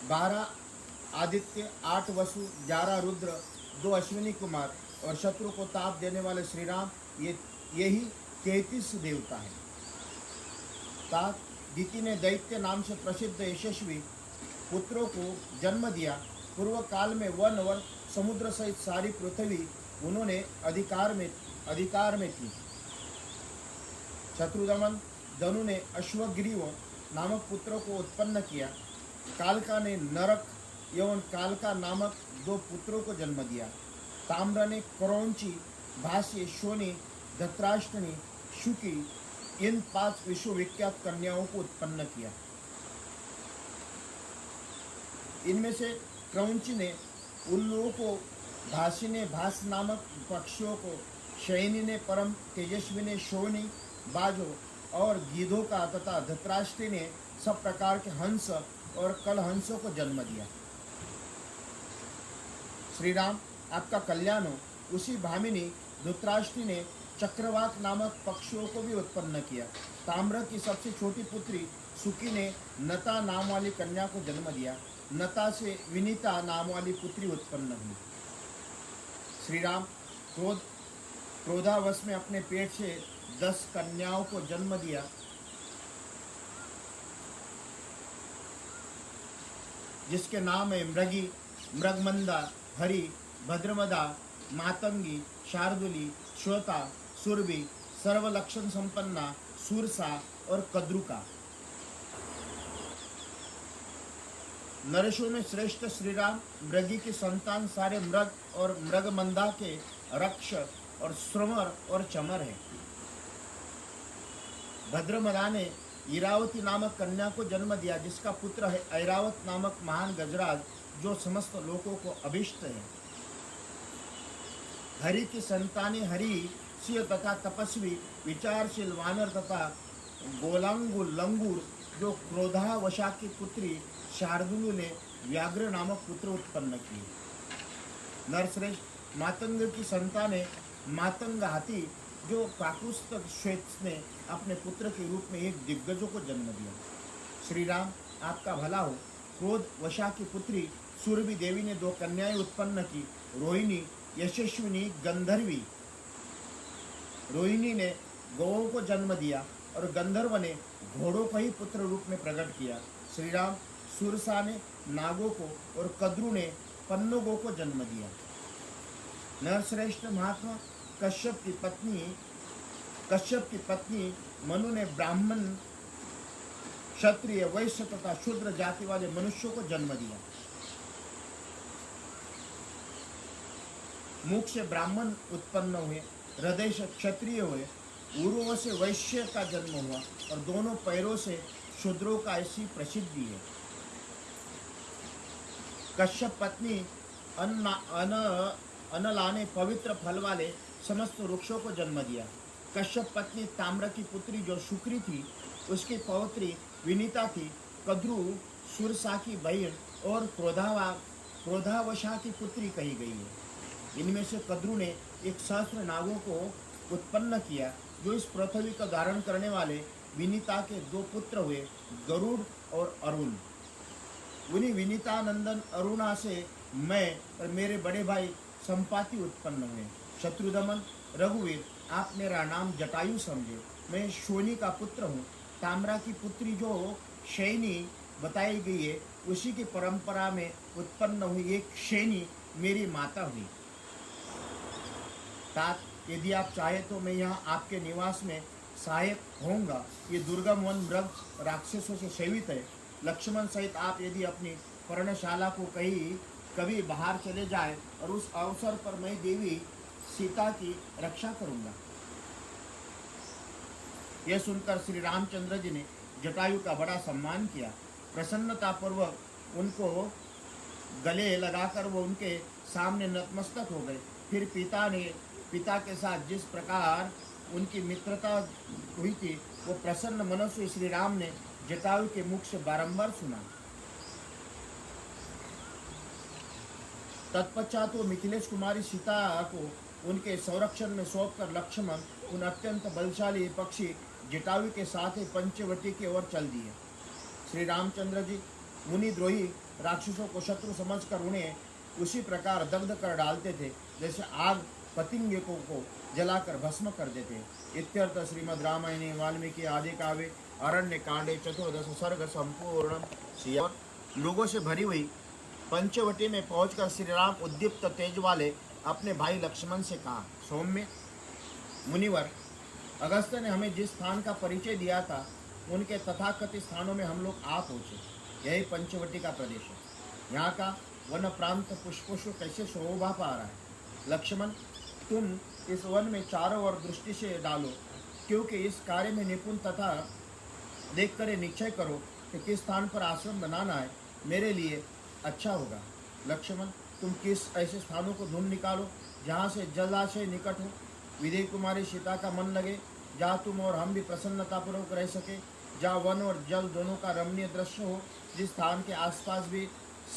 12 आदित्य, 8 वसु, 11 रुद्र, 2 अश्विनी कुमार और शत्रु को ताप देने वाले श्री राम, यही 33 देवता हैं। तात दिति ने दैत्य नाम से प्रसिद्ध यशस्वी पुत्रों को जन्म दिया। पूर्व काल में वन और समुद्र सहित सारी पृथ्वी उन्होंने अधिकार में थी। शत्रुदमन दनु ने अश्वग्रीव नामक पुत्रों को उत्पन्न किया। कालका ने नरक एवं कालका नामक 2 पुत्रों को जन्म दिया। ताम्र ने क्रौंची, भाष्य, शोनी, धत्राष्ट्रनी, शुकी, इन 5 विश्वविख्यात कन्याओं को उत्पन्न किया। इनमें से क्रौंची ने उल्लुओं को, भासी ने भास नामक पक्षियों को, शयनी ने परम तेजस्वी ने शोनी, बाजो और गीधों का तथा धत्राष्ट्री ने सब प्रकार के हंस और कल हंसों को जन्म दिया। श्री राम आपका कल्याण हो। उसी भामिनी धृतराष्ट्री ने चक्रवाक नामक पक्षियों को भी उत्पन्न किया। ताम्र की सबसे छोटी पुत्री सुकी ने नता नाम वाली कन्या को जन्म दिया। नता से विनीता नाम वाली पुत्री उत्पन्न हुई। श्री राम क्रोधावश में अपने पेट से 10 कन्याओं को जन्म दिया। जिसके नाम है मृगी, मृगमंदा, हरि, भद्रमदा, मातंगी, शार्दुली, श्वेता, सुरभि, सर्वलक्षण संपन्ना, सूरसा और कद्रुका। नरेशों में श्रेष्ठ श्री राम मृगी की संतान सारे मृग और मृगमंदा के रक्ष और श्रमर और चमर है। भद्रमदा ने इरावती नामक कन्या को जन्म दिया, जिसका पुत्र है ऐरावत नामक महान गजराज, जो समस्त लोगों को अभिष्ट है। हरि की संतानें हरि, सिंह तथा तपस्वी, विचारशील वानर तथा गोलांगुल लंगूर, जो क्रोधावशा की पुत्री शार्दुलु ने व्याघ्र नामक पुत्र उत्पन्न किए। नरश्रेष्ठ मातंग की संतानें मातंग हाथी, जो काकुस्थ श्वेत ने अपने पुत्र के रूप में एक दिग्गजों को जन्म दिया। श्री राम आपका भला हो। क्रोध वशा की पुत्री सुरभि देवी ने 2 कन्याएं उत्पन्न की, रोहिणी, यशस्विनी, गंधर्वी। रोहिणी ने गौओं को जन्म दिया और गंधर्व ने घोड़ों का ही पुत्र रूप में प्रकट किया। श्री राम सुरसा ने नागों को और कद्रु ने पन्नगों को जन्म दिया। नरश्रेष्ठ महात्मा कश्यप की पत्नी मनु ने ब्राह्मण, क्षत्रिय, वैश्य तथा शूद्र जाति वाले मनुष्यों को जन्म दिया। मुख से ब्राह्मण उत्पन्न हुए, हृदय से क्षत्रिय हुए, उरुओं से वैश्य का जन्म हुआ और दोनों पैरों से शूद्रों का ऐसी प्रसिद्धि है। कश्यप पत्नी अन्न अन अनला ने पवित्र फल वाले समस्त वृक्षों को जन्म दिया। कश्यप पत्नी ताम्र की पुत्री जो शुक्री थी, उसकी पौत्री विनीता थी। कद्रु सुरसा की बहन और क्रोधावशा की पुत्री कही गई है। इनमें से कद्रु ने एक सहस्त्र नागों को उत्पन्न किया, जो इस पृथ्वी का धारण करने वाले विनीता के दो पुत्र हुए, गरुड़ और अरुण। उन्हीं विनीता नंदन अरुणा से मैं और मेरे बड़े भाई संपाति उत्पन्न हुए। शत्रुदमन रघुवीर, आप मेरा नाम जटायु समझे। मैं शोनी का पुत्र हूँ। ताम्रा की पुत्री जो शैनी बताई गई है, उसी की परंपरा में उत्पन्न हुई एक शैनी मेरी माता हुई। तात, यदि आप चाहे तो मैं यहाँ आपके निवास में सहायक होऊंगा। ये दुर्गम वन मृग राक्षसों से सेवित है। लक्ष्मण सहित आप यदि अपनी पर्णशाला को कभी बाहर चले जाए, और उस अवसर पर मैं देवी सीता की रक्षा करूंगा। यह सुनकर श्री रामचंद्र जी ने जटायु का बड़ा सम्मान किया। प्रसन्नता पूर्वक उनको गले लगाकर वो उनके सामने नतमस्तक हो गए। फिर पिता के साथ जिस प्रकार उनकी मित्रता हुई थी, वो प्रसन्न मन से श्री राम ने जटायु के मुख से बारंबार सुना। तत्पश्चात वो मिथिलेश कुमारी सीता को उनके संरक्षण में सौंपकर लक्ष्मण उन अत्यंत बलशाली पक्षी जटायु के साथ ही पंचवटी की ओर चल दिए। श्री रामचंद्र जी मुनिद्रोही राक्षसों को शत्रु समझकर उन्हें उसी प्रकार दग्ध कर डालते थे, जैसे आग पतिंगकों को जलाकर भस्म कर देते। इत्यर्थ श्रीमद् रामायणे वाल्मीकि आदि काव्ये अरण्य कांडे 14 सर्ग संपूर्ण। लोगों से भरी हुई पंचवटी में पहुंचकर श्री राम उद्दीप्त तेज वाले अपने भाई लक्ष्मण से कहा, सौम्य मुनिवर, अगस्त्य ने हमें जिस स्थान का परिचय दिया था, उनके तथाकथित स्थानों में हम लोग आ पहुँचे। यही पंचवटी का प्रदेश है। यहाँ का वन प्रांत पुष्पों कैसे शोभा पा रहा है। लक्ष्मण, तुम इस वन में चारों ओर दृष्टि से डालो, क्योंकि इस कार्य में निपुण तथा देख कर निश्चय करो कि किस स्थान पर आश्रम बनाना है, मेरे लिए अच्छा होगा। लक्ष्मण, तुम किस ऐसे स्थानों को ढूंढ निकालो जहाँ से जलाशय निकट हो, विदेह कुमारी सीता का मन लगे, जहाँ तुम और हम भी प्रसन्नतापूर्वक रह सके, जहाँ वन और जल दोनों का रमणीय दृश्य हो, जिस स्थान के आसपास भी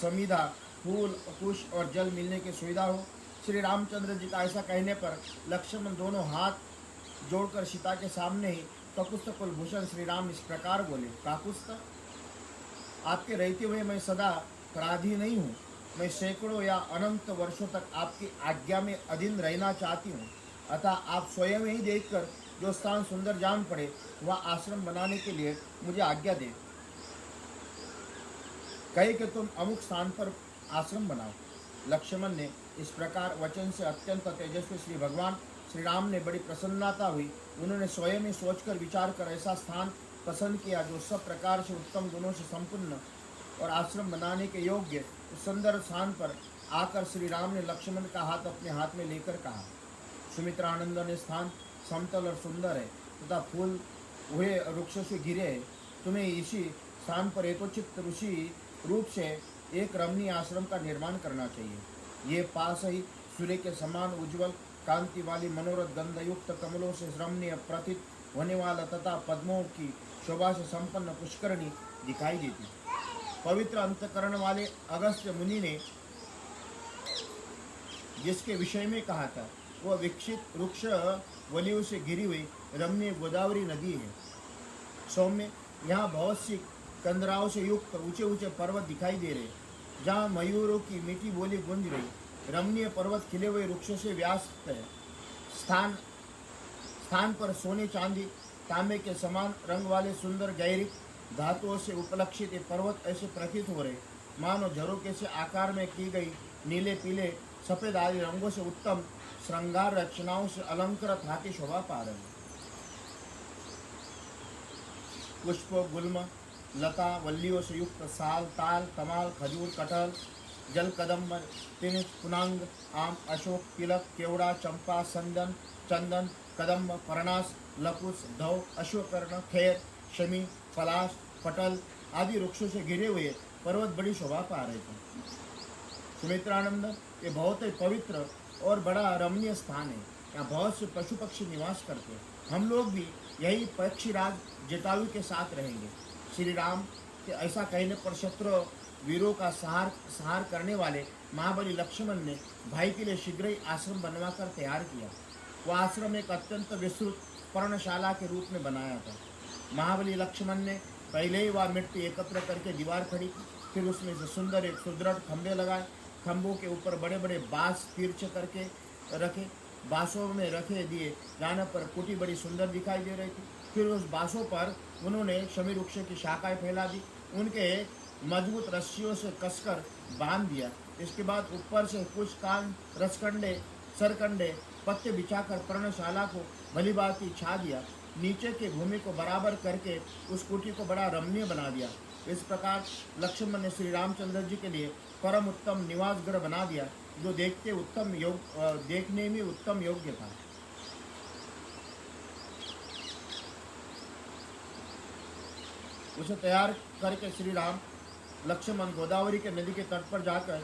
समिधा, फूल, पुष्प और जल मिलने की सुविधा हो। श्री रामचंद्र जी का ऐसा कहने पर लक्ष्मण दोनों हाथ जोड़कर सीता के सामने ही ककुस्थ कुलभूषण श्री राम इस प्रकार बोले, काकुस्थ, आपके रहते हुए मैं सदा अपराधी नहीं हूँ। मैं सैकड़ों या अनंत वर्षों तक आपकी आज्ञा में अधीन रहना चाहती हूँ। अतः आप स्वयं ही देखकर जो स्थान सुंदर जान पड़े, वह आश्रम बनाने के लिए मुझे आज्ञा दे। कहे कि तुम अमुक स्थान पर आश्रम बनाओ। लक्ष्मण ने इस प्रकार वचन से अत्यंत तेजस्वी श्री भगवान श्री राम ने बड़ी प्रसन्नता हुई। उन्होंने स्वयं ही सोचकर विचार कर ऐसा स्थान पसंद किया जो सब प्रकार से उत्तम गुणों से संपन्न और आश्रम बनाने के योग्य। उस सुंदर स्थान पर आकर श्री राम ने लक्ष्मण का हाथ अपने हाथ में लेकर कहा, सुमित्रानंदन स्थान समतल और सुंदर है तथा फूल हुए वृक्षों से घिरे है। तुम्हें इसी स्थान पर एकोचित ऋषि रूप से एक रमणीय आश्रम का निर्माण करना चाहिए। ये पास ही सूर्य के समान उज्ज्वल कांति वाली मनोरथ गंधयुक्त कमलों से रमणीय प्रतीत होने वाला तथा पद्मों की शोभा से संपन्न पुष्करणी दिखाई देती। पवित्र अंतकरण वाले अगस्त्य मुनि ने जिसके विषय में कहा था, वह विकसित वृक्ष वलियों से घिरी हुई रमणीय गोदावरी नदी है। सौम्य, यहाँ बहुत सी कंदराओं से युक्त ऊंचे ऊंचे पर्वत दिखाई दे रहे, जहाँ मयूरों की मीठी बोली गूंज रही। रमणीय पर्वत खिले हुए वृक्षों से व्याप्त है। स्थान पर सोने चांदी तांबे के समान रंग वाले सुंदर गहरी धातुओं से उपलक्षित ये पर्वत ऐसे प्रतीत हो रहे, मानो झरोके से आकार में की गई नीले पीले सफेद आदि रंगों से उत्तम श्रृंगार रचनाओं से अलंकृत हाथी शोभा पा रहे। पुष्प, गुल्म, लता, वल्लियों से युक्त साल, ताल, तमाल, खजूर, कटहल, जल कदम्ब, तिन, पुनांग, आम, अशोक, तिलक, केवड़ा, चंपा, संदन, चंदन, कदम्ब, परनास, लकुस, धौ, अश्वकर्ण, खैर, शमी, पलाश, पटल आदि वृक्षों से घिरे हुए पर्वत बड़ी शोभा पा रहे थे। सुमित्रानंद, ये बहुत ही पवित्र और बड़ा रमणीय स्थान है। यहाँ बहुत से पशु पक्षी निवास करते हैं। हम लोग भी यही पक्षीराज जटायु के साथ रहेंगे। श्री राम के ऐसा कहने पर शत्रु वीरों का सहार करने वाले महाबली लक्ष्मण ने भाई के लिए शीघ्र ही आश्रम बनवाकर तैयार किया। वह आश्रम एक अत्यंत विस्तृत पर्णशाला के रूप में बनाया था। महाबली लक्ष्मण ने पहले ही वह मिट्टी एकत्र करके दीवार खड़ी की, फिर उसमें से सुंदर एक सुदृढ़ खंभे लगाए। खंभों के ऊपर बड़े बड़े बांस तिरछे करके रखे। बांसों में रखे दिए जाने पर कुटी बड़ी सुंदर दिखाई दे रही थी। फिर उस बांसों पर उन्होंने शमी वृक्ष की शाखाएं फैला दी, उनके मजबूत रस्सियों से कसकर बांध दिया। इसके बाद ऊपर से कुछ कान रसकंडे सरकंडे पत्ते बिछाकर पर्णशाला को भली भांति छा दिया। नीचे की भूमि को बराबर करके उस कुटी को बड़ा रमणीय बना दिया। इस प्रकार लक्ष्मण ने श्री रामचंद्र जी के लिए परम उत्तम निवास गृह बना दिया, जो देखने में उत्तम योग्य था। उसे तैयार करके श्री राम लक्ष्मण गोदावरी के नदी के तट पर जाकर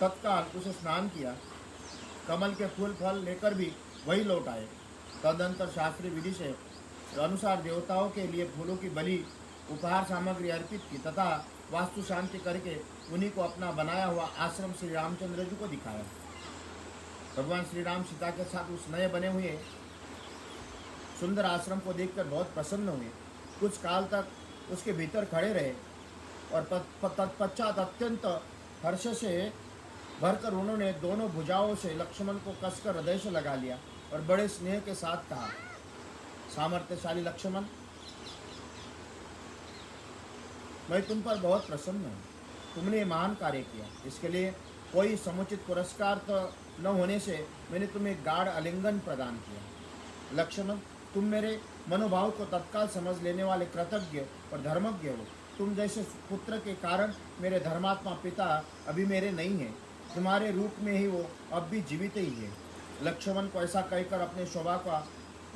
तत्काल उसे स्नान किया। कमल के फूल फल लेकर भी वही लौट आए। तदनंतर शास्त्रीय विधि से अनुसार देवताओं के लिए फूलों की बलि उपहार सामग्री अर्पित की तथा वास्तु शांति करके उन्हीं को अपना बनाया हुआ आश्रम श्री रामचंद्र जी को दिखाया। भगवान श्री राम सीता के साथ उस नए बने हुए सुंदर आश्रम को देखकर बहुत प्रसन्न हुए। कुछ काल तक उसके भीतर खड़े रहे और तत्पश्चात अत्यंत हर्ष से भरकर उन्होंने दोनों भुजाओं से लक्ष्मण को कसकर हृदय से लगा लिया और बड़े स्नेह के साथ कहा, सामर्थ्यशाली लक्ष्मण, मैं तुम पर बहुत प्रसन्न हूँ। तुमने महान कार्य किया। इसके लिए कोई समुचित पुरस्कार तो न होने से मैंने तुम्हें गाढ़ आलिंगन प्रदान किया। लक्ष्मण, तुम मेरे मनोभाव को तत्काल समझ लेने वाले कृतज्ञ और धर्मज्ञ हो। तुम जैसे पुत्र के कारण मेरे धर्मात्मा पिता अभी मेरे नहीं हैं। तुम्हारे रूप में ही वो अब भी जीवित ही है। लक्ष्मण को ऐसा कहकर अपने शोभा का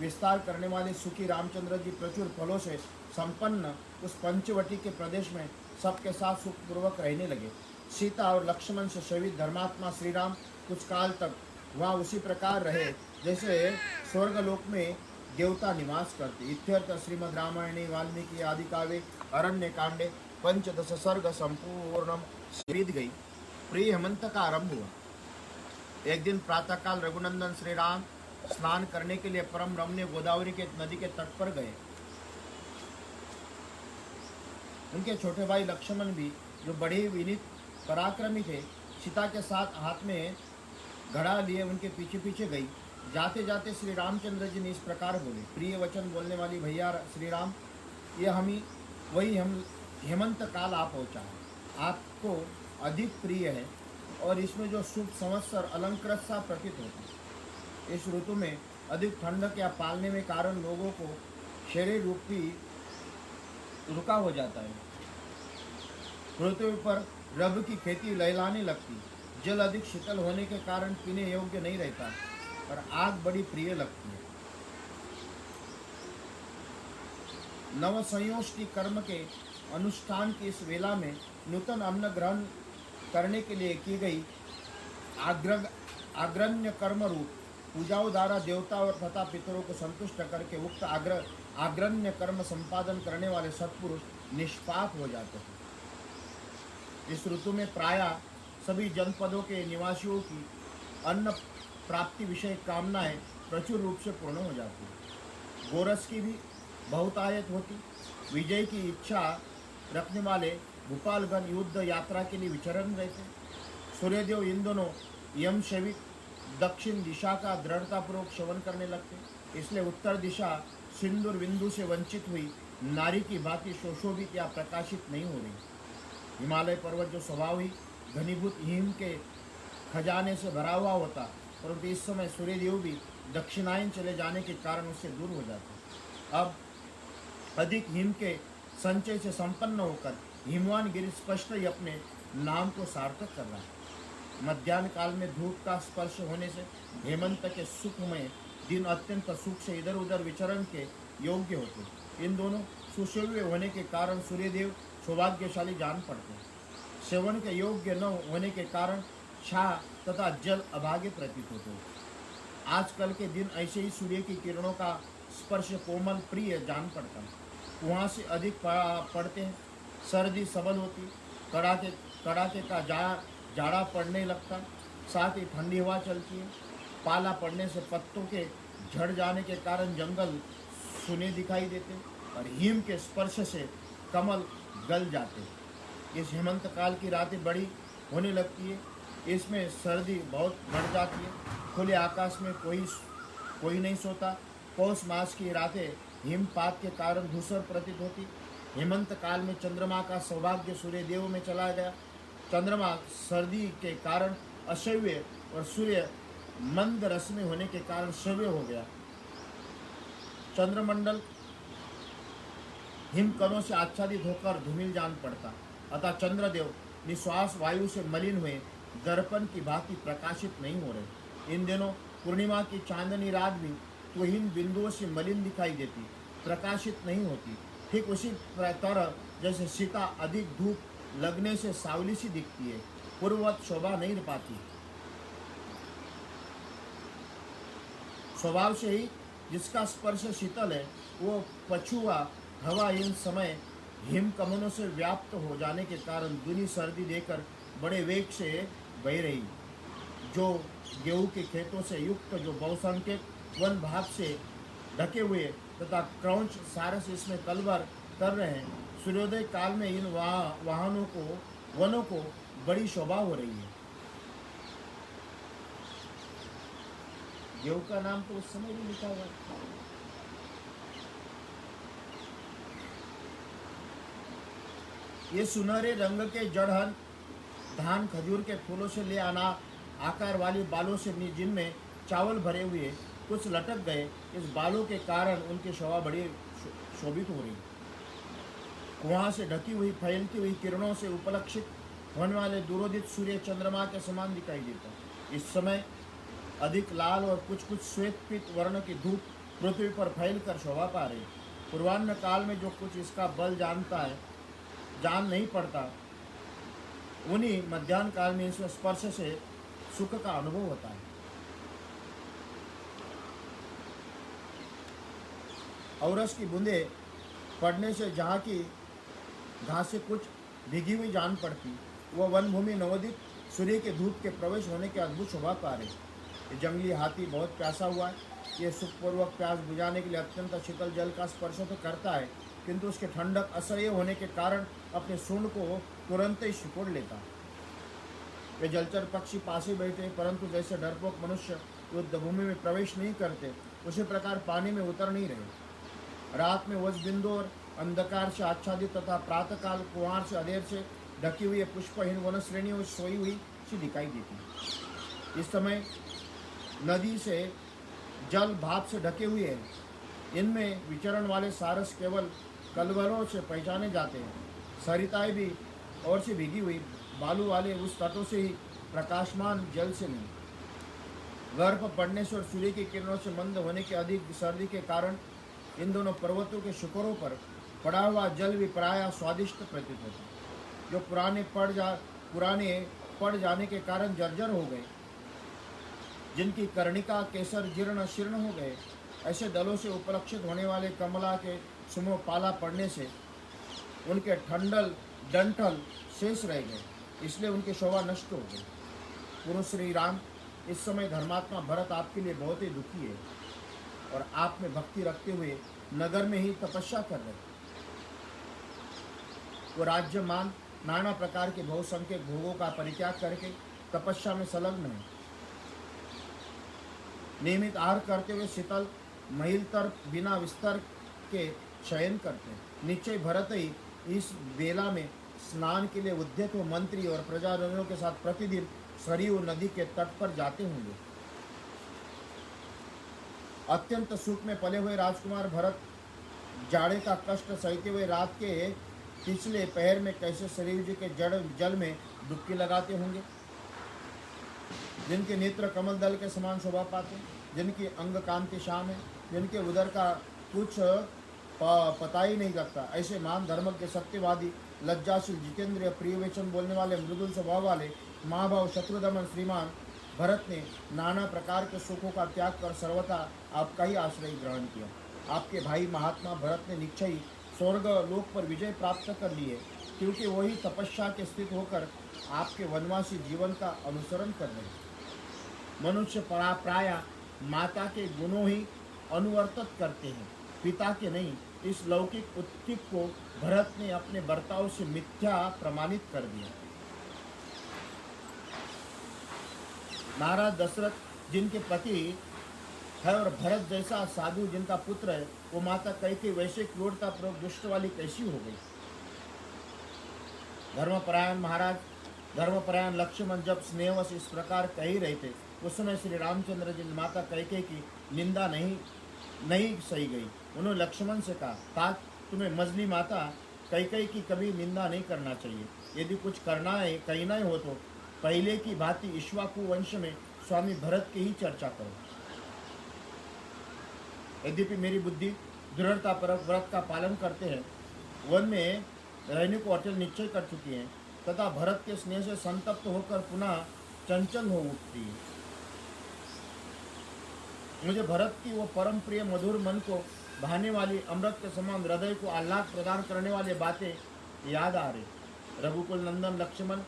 विस्तार करने वाले सुखी रामचंद्र जी प्रचुर फलों से संपन्न उस पंचवटी के प्रदेश में सबके साथ सुखपूर्वक रहने लगे। सीता और लक्ष्मण से सेवित धर्मात्मा श्री राम कुछ काल तक वहाँ उसी प्रकार रहे जैसे स्वर्गलोक में देवता निवास करते। इत्यर्थ श्रीमद् रामायणे वाल्मीकि आदि काव्ये अरण्य कांडे पंचदश सर्ग संपूर्णम बीत गई। प्रिय हेमंत का आरंभ हुआ। एक दिन प्रातःकाल रघुनंदन श्री राम स्नान करने के लिए परम रमणीय गोदावरी के नदी के तट पर गए। उनके छोटे भाई लक्ष्मण भी, जो बड़े विनीत पराक्रमी थे, सीता के साथ हाथ में घड़ा लिए उनके पीछे पीछे गई। जाते जाते श्री रामचंद्र जी ने इस प्रकार बोले, प्रिय वचन बोलने वाली भैया श्री राम, ये हम हेमंत काल आ पहुँचा है। आपको अधिक प्रिय है और इसमें जो शुभ संवत्सर अलंकृत सा प्रतीत होता है। इस ऋतु में अधिक ठंडक या पालने में कारण लोगों को शरीर रूपी रुका हो जाता है। पृथ्वी पर रब की खेती लहलाने लगती, जल अधिक शीतल होने के कारण पीने योग्य नहीं रहता और आग बड़ी प्रिय लगती है। नव संयोष्टि कर्म के अनुष्ठान की इस वेला में नूतन अन्न ग्रहण करने के लिए की गई आग्रण्य कर्म रूप पूजाओं द्वारा देवता और तथा पितरों को संतुष्ट करके उक्त आग्रण्य कर्म संपादन करने वाले सत्पुरुष निष्पाप हो जाते हैं। इस ऋतु में प्रायः सभी जनपदों के निवासियों की अन्न प्राप्ति विषय कामनाएं प्रचुर रूप से पूर्ण हो जाती है। गोरस की भी बहुतायत होती। विजय की इच्छा रखने वाले भूपालगण युद्ध यात्रा के लिए विचरण रहते। सूर्यदेव इन दोनों यम सेवित दक्षिण दिशा का दृढ़तापूर्वक सेवन करने लगते। इसलिए उत्तर दिशा सिंदूर बिंदु से वंचित हुई नारी की भांति शोशोभित या प्रकाशित नहीं हो रही। हिमालय पर्वत जो स्वभाव ही घनीभूत हिम के खजाने से भरा हुआ होता, परंतु इस समय सूर्यदेव भी दक्षिणायन चले जाने के कारण उससे दूर हो जाते। अब अधिक हिम के संचय से संपन्न होकर हिमवान गिरि स्पष्ट ही अपने नाम को सार्थक कर रहा है। मध्याह्न काल में धूप का स्पर्श होने से हेमंत के सुखमय दिन अत्यंत सुख से इधर उधर विचरण के योग्य होते। इन दोनों सुसेव्य होने के कारण सूर्यदेव सौभाग्यशाली जान पड़ते हैं। सेवन के योग्य न होने के कारण छा तथा जल अभागे प्रतीत होते। आजकल के दिन ऐसे ही सूर्य की किरणों का स्पर्श कोमल प्रिय जान पड़ता, वहाँ से अधिक पड़ते हैं, सर्दी सबल होती, कड़ाके कड़ाके का जाड़ा पड़ने लगता, साथ ही ठंडी हवा चलती है। पाला पड़ने से पत्तों के झड़ जाने के कारण जंगल सुने दिखाई देते और हिम के स्पर्श से कमल गल जाते। इस हेमंत काल की रातें बड़ी होने लगती है, इसमें सर्दी बहुत बढ़ जाती है। खुले आकाश में कोई नहीं सोता। पौष मास की रातें हिमपात के कारण धूसर प्रतीत होती। हेमंत काल में चंद्रमा का सौभाग्य सूर्य देव में चला गया। चंद्रमा सर्दी के कारण अश्रव्य और सूर्य मंद रश्मि होने के कारण श्रव्य हो गया। चंद्रमंडल हिमकणों से आच्छादित होकर धूमिल जान पड़ता, अतः चंद्रदेव निश्वास वायु से मलिन हुए दर्पण की भांति प्रकाशित नहीं हो रहे। इन दिनों पूर्णिमा की चांदनी रात भी तुहिन बिंदुओं से मलिन दिखाई देती, प्रकाशित नहीं होती। ठीक उसी तरह जैसे सीता अधिक धूप लगने से सावली सी दिखती है, पूर्ववत शोभा नहीं पाती। स्वभाव से ही जिसका स्पर्श शीतल है, वो पछुआ हवा इन समय हिम कमनों से व्याप्त हो जाने के कारण दुनी सर्दी देकर बड़े वेग से बह रही। जो गेहूं के खेतों से युक्त जो बहुसंख्यक वन भाग से ढके हुए तथा क्रौंच सारस इसमें कलवर कर रहे हैं, सूर्योदय काल में इन वनों को बड़ी शोभा हो रही है। गेहूं का नाम तो उस समय भी लिखा हुआ है। ये सुनहरे रंग के जड़हन धान खजूर के फूलों से ले आना आकार वाली बालों से जिनमें चावल भरे हुए कुछ लटक गए, इस बालों के कारण उनकी शोभा बड़ी शोभित हो रही। कुआं से ढकी हुई फैलती हुई किरणों से उपलक्षित होने वाले दूरोदित सूर्य चंद्रमा के समान दिखाई देता। इस समय अधिक लाल और कुछ श्वेत पीत वर्ण की धूप पृथ्वी पर फैल कर शोभा पा रही। पूर्वाह्न काल में जो कुछ इसका बल जान नहीं पड़ता, उन्हीं मध्याह्न काल में इसमें स्पर्श से सुख का अनुभव होता है। औरस की बूंदे पड़ने से जहाँ की घास से कुछ भीगी हुई जान पड़ती, वह वन भूमि नवोदित सूर्य के धूप के प्रवेश होने के अद्भुत शोभा पा रही। ये जंगली हाथी बहुत प्यासा हुआ है। ये सुखपूर्वक प्यास बुझाने के लिए अत्यंत शीतल जल का स्पर्श तो करता है, किंतु उसके ठंडक असह्य होने के कारण अपने सूंड को तुरंत ही सिकोड़ लेता। वे जलचर पक्षी पास ही बैठे, परंतु जैसे डरपोक मनुष्य युद्ध भूमि में प्रवेश नहीं करते, उसी प्रकार पानी में उतर नहीं रहे। रात में वज बिंदु और अंधकार से आच्छादित तथा प्रातःकाल कुहार से अधेर से ढकी हुई पुष्पहीन वन श्रेणियों सोई हुई सी दिखाई देती। इस समय नदी से जल भाप से ढके हुए हैं। इनमें विचरण वाले सारस केवल कलवरों से पहचाने जाते हैं। सरिताएं भी और से भीगी हुई बालू वाले उस तटों से ही प्रकाशमान जल से नहीं। गर्भ पड़ने से और सूर्य की किरणों से मंद होने के अधिक सर्दी के कारण इन दोनों पर्वतों के शिखरों पर पड़ा हुआ जल भी प्रायः स्वादिष्ट प्रतीत होता है। जो पुराने पड़ जाने के कारण जर्जर हो गए, जिनकी कर्णिका केसर जीर्ण शीर्ण हो गए, ऐसे दलों से उपलक्षित होने वाले कमला के समूह पाला पड़ने से उनके डंठल शेष रह गए, इसलिए उनकी शोभा नष्ट हो गई। पुरुष श्री राम, इस समय धर्मात्मा भरत आपके लिए बहुत ही दुखी है और आप में भक्ति रखते हुए नगर में ही तपस्या कर रहे। वो राज्य मान नाना प्रकार के बहुसंख्यक भोगों का परित्याग करके तपस्या में संलग्न है। नियमित आहार करते हुए शीतल महिलतर बिना विस्तर के शयन करते हैं। निश्चय भरत ही इस बेला में स्नान के लिए उद्यत हो मंत्री और प्रजाजनों के साथ प्रतिदिन सरयू नदी के तट पर जाते होंगे। अत्यंत सुख में पले हुए राजकुमार भरत जाड़े का कष्ट सहते हुए रात के पिछले पहर में कैसे सरयू जी के जल में डुबकी लगाते होंगे। जिनके नेत्र कमल दल के समान शोभा पाते, जिनकी अंग कांति श्याम है, जिनके उदर का कुछ पता ही नहीं लगता, ऐसे मान धर्म के सत्यवादी लज्जाशील जितेंद्रिय प्रिय वचन बोलने वाले मृदुल स्वभाव वाले महाभाव शत्रुदमन श्रीमान भरत ने नाना प्रकार के सुखों का त्याग कर सर्वथा आपका ही आश्रय ग्रहण किया। आपके भाई महात्मा भरत ने निश्चय ही स्वर्ग लोक पर विजय प्राप्त कर ली है, क्योंकि वही तपस्या के स्थित होकर आपके वनवासी जीवन का अनुसरण कर रहे हैं। मनुष्य प्राय माता के गुणों ही अनुवर्तित करते हैं, पिता के नहीं। इस लौकिक उत्थित को भरत ने अपने बर्ताव से मिथ्या प्रमाणित कर दिया। महाराज दशरथ जिनके पति है और भरत जैसा साधु जिनका पुत्र है, वो माता कैकेयी वैसे क्रूरता पूर्वक दुष्ट वाली कैसी हो गई। धर्मपरायण लक्ष्मण जब स्नेहवश इस प्रकार कह ही रहे थे, उस समय श्री रामचंद्र जी माता कैकेयी की निंदा नहीं सही गई। उन्होंने लक्ष्मण से कहा, तात तुम्हें मजली माता कैकेयी की कभी निंदा नहीं करना चाहिए। यदि कुछ कहना ही हो तो पहले की भांति इक्ष्वाकु वंश में स्वामी भरत की ही चर्चा करो। यद्यपि मेरी बुद्धि दृढ़ता पर व्रत का पालन करते हैं, वन में रहने को अटल निश्चय कर चुकी है, तथा भरत के स्नेह से संतप्त होकर पुनः चंचल हो उठती है। मुझे भरत की वो परम प्रिय मधुर मन को भाने वाली अमृत के समान हृदय को आह्लाद प्रदान करने वाली बातें याद आ रही। रघुकुल नंदन लक्ष्मण,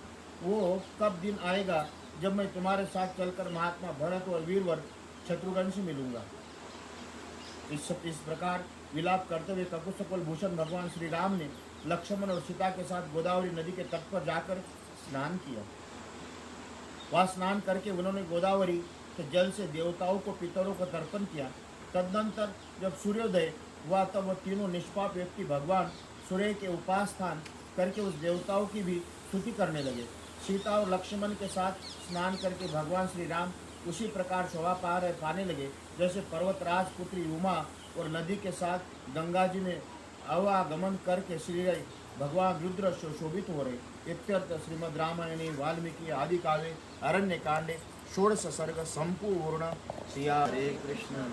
वो कब दिन आएगा जब मैं तुम्हारे साथ चलकर महात्मा भरत और वीरवर शत्रुघ्न से मिलूंगा। इस प्रकार विलाप करते हुए ककुसकुल भूषण भगवान श्री राम ने लक्ष्मण और सीता के साथ गोदावरी नदी के तट पर जाकर स्नान किया। वह स्नान करके उन्होंने गोदावरी के जल से देवताओं को पितरों को तर्पण किया। तदनंतर जब सूर्योदय हुआ तब वह तीनों निष्पाप व्यक्ति भगवान सूर्य के उपास्थान करके उस देवताओं की भी स्तुति करने लगे। सीता और लक्ष्मण के साथ स्नान करके भगवान श्री राम उसी प्रकार शोभा पाने लगे जैसे पर्वतराज पुत्री उमा और नदी के साथ गंगा जी में आवागमन करके श्री भगवान रुद्र शोभित हो रहे। इत्यर्थ श्रीमद् रामायणे वाल्मीकि आदि काव्ये अरण्य कांडे षोडश सर्ग संपूर्ण। श्री हरे कृष्ण।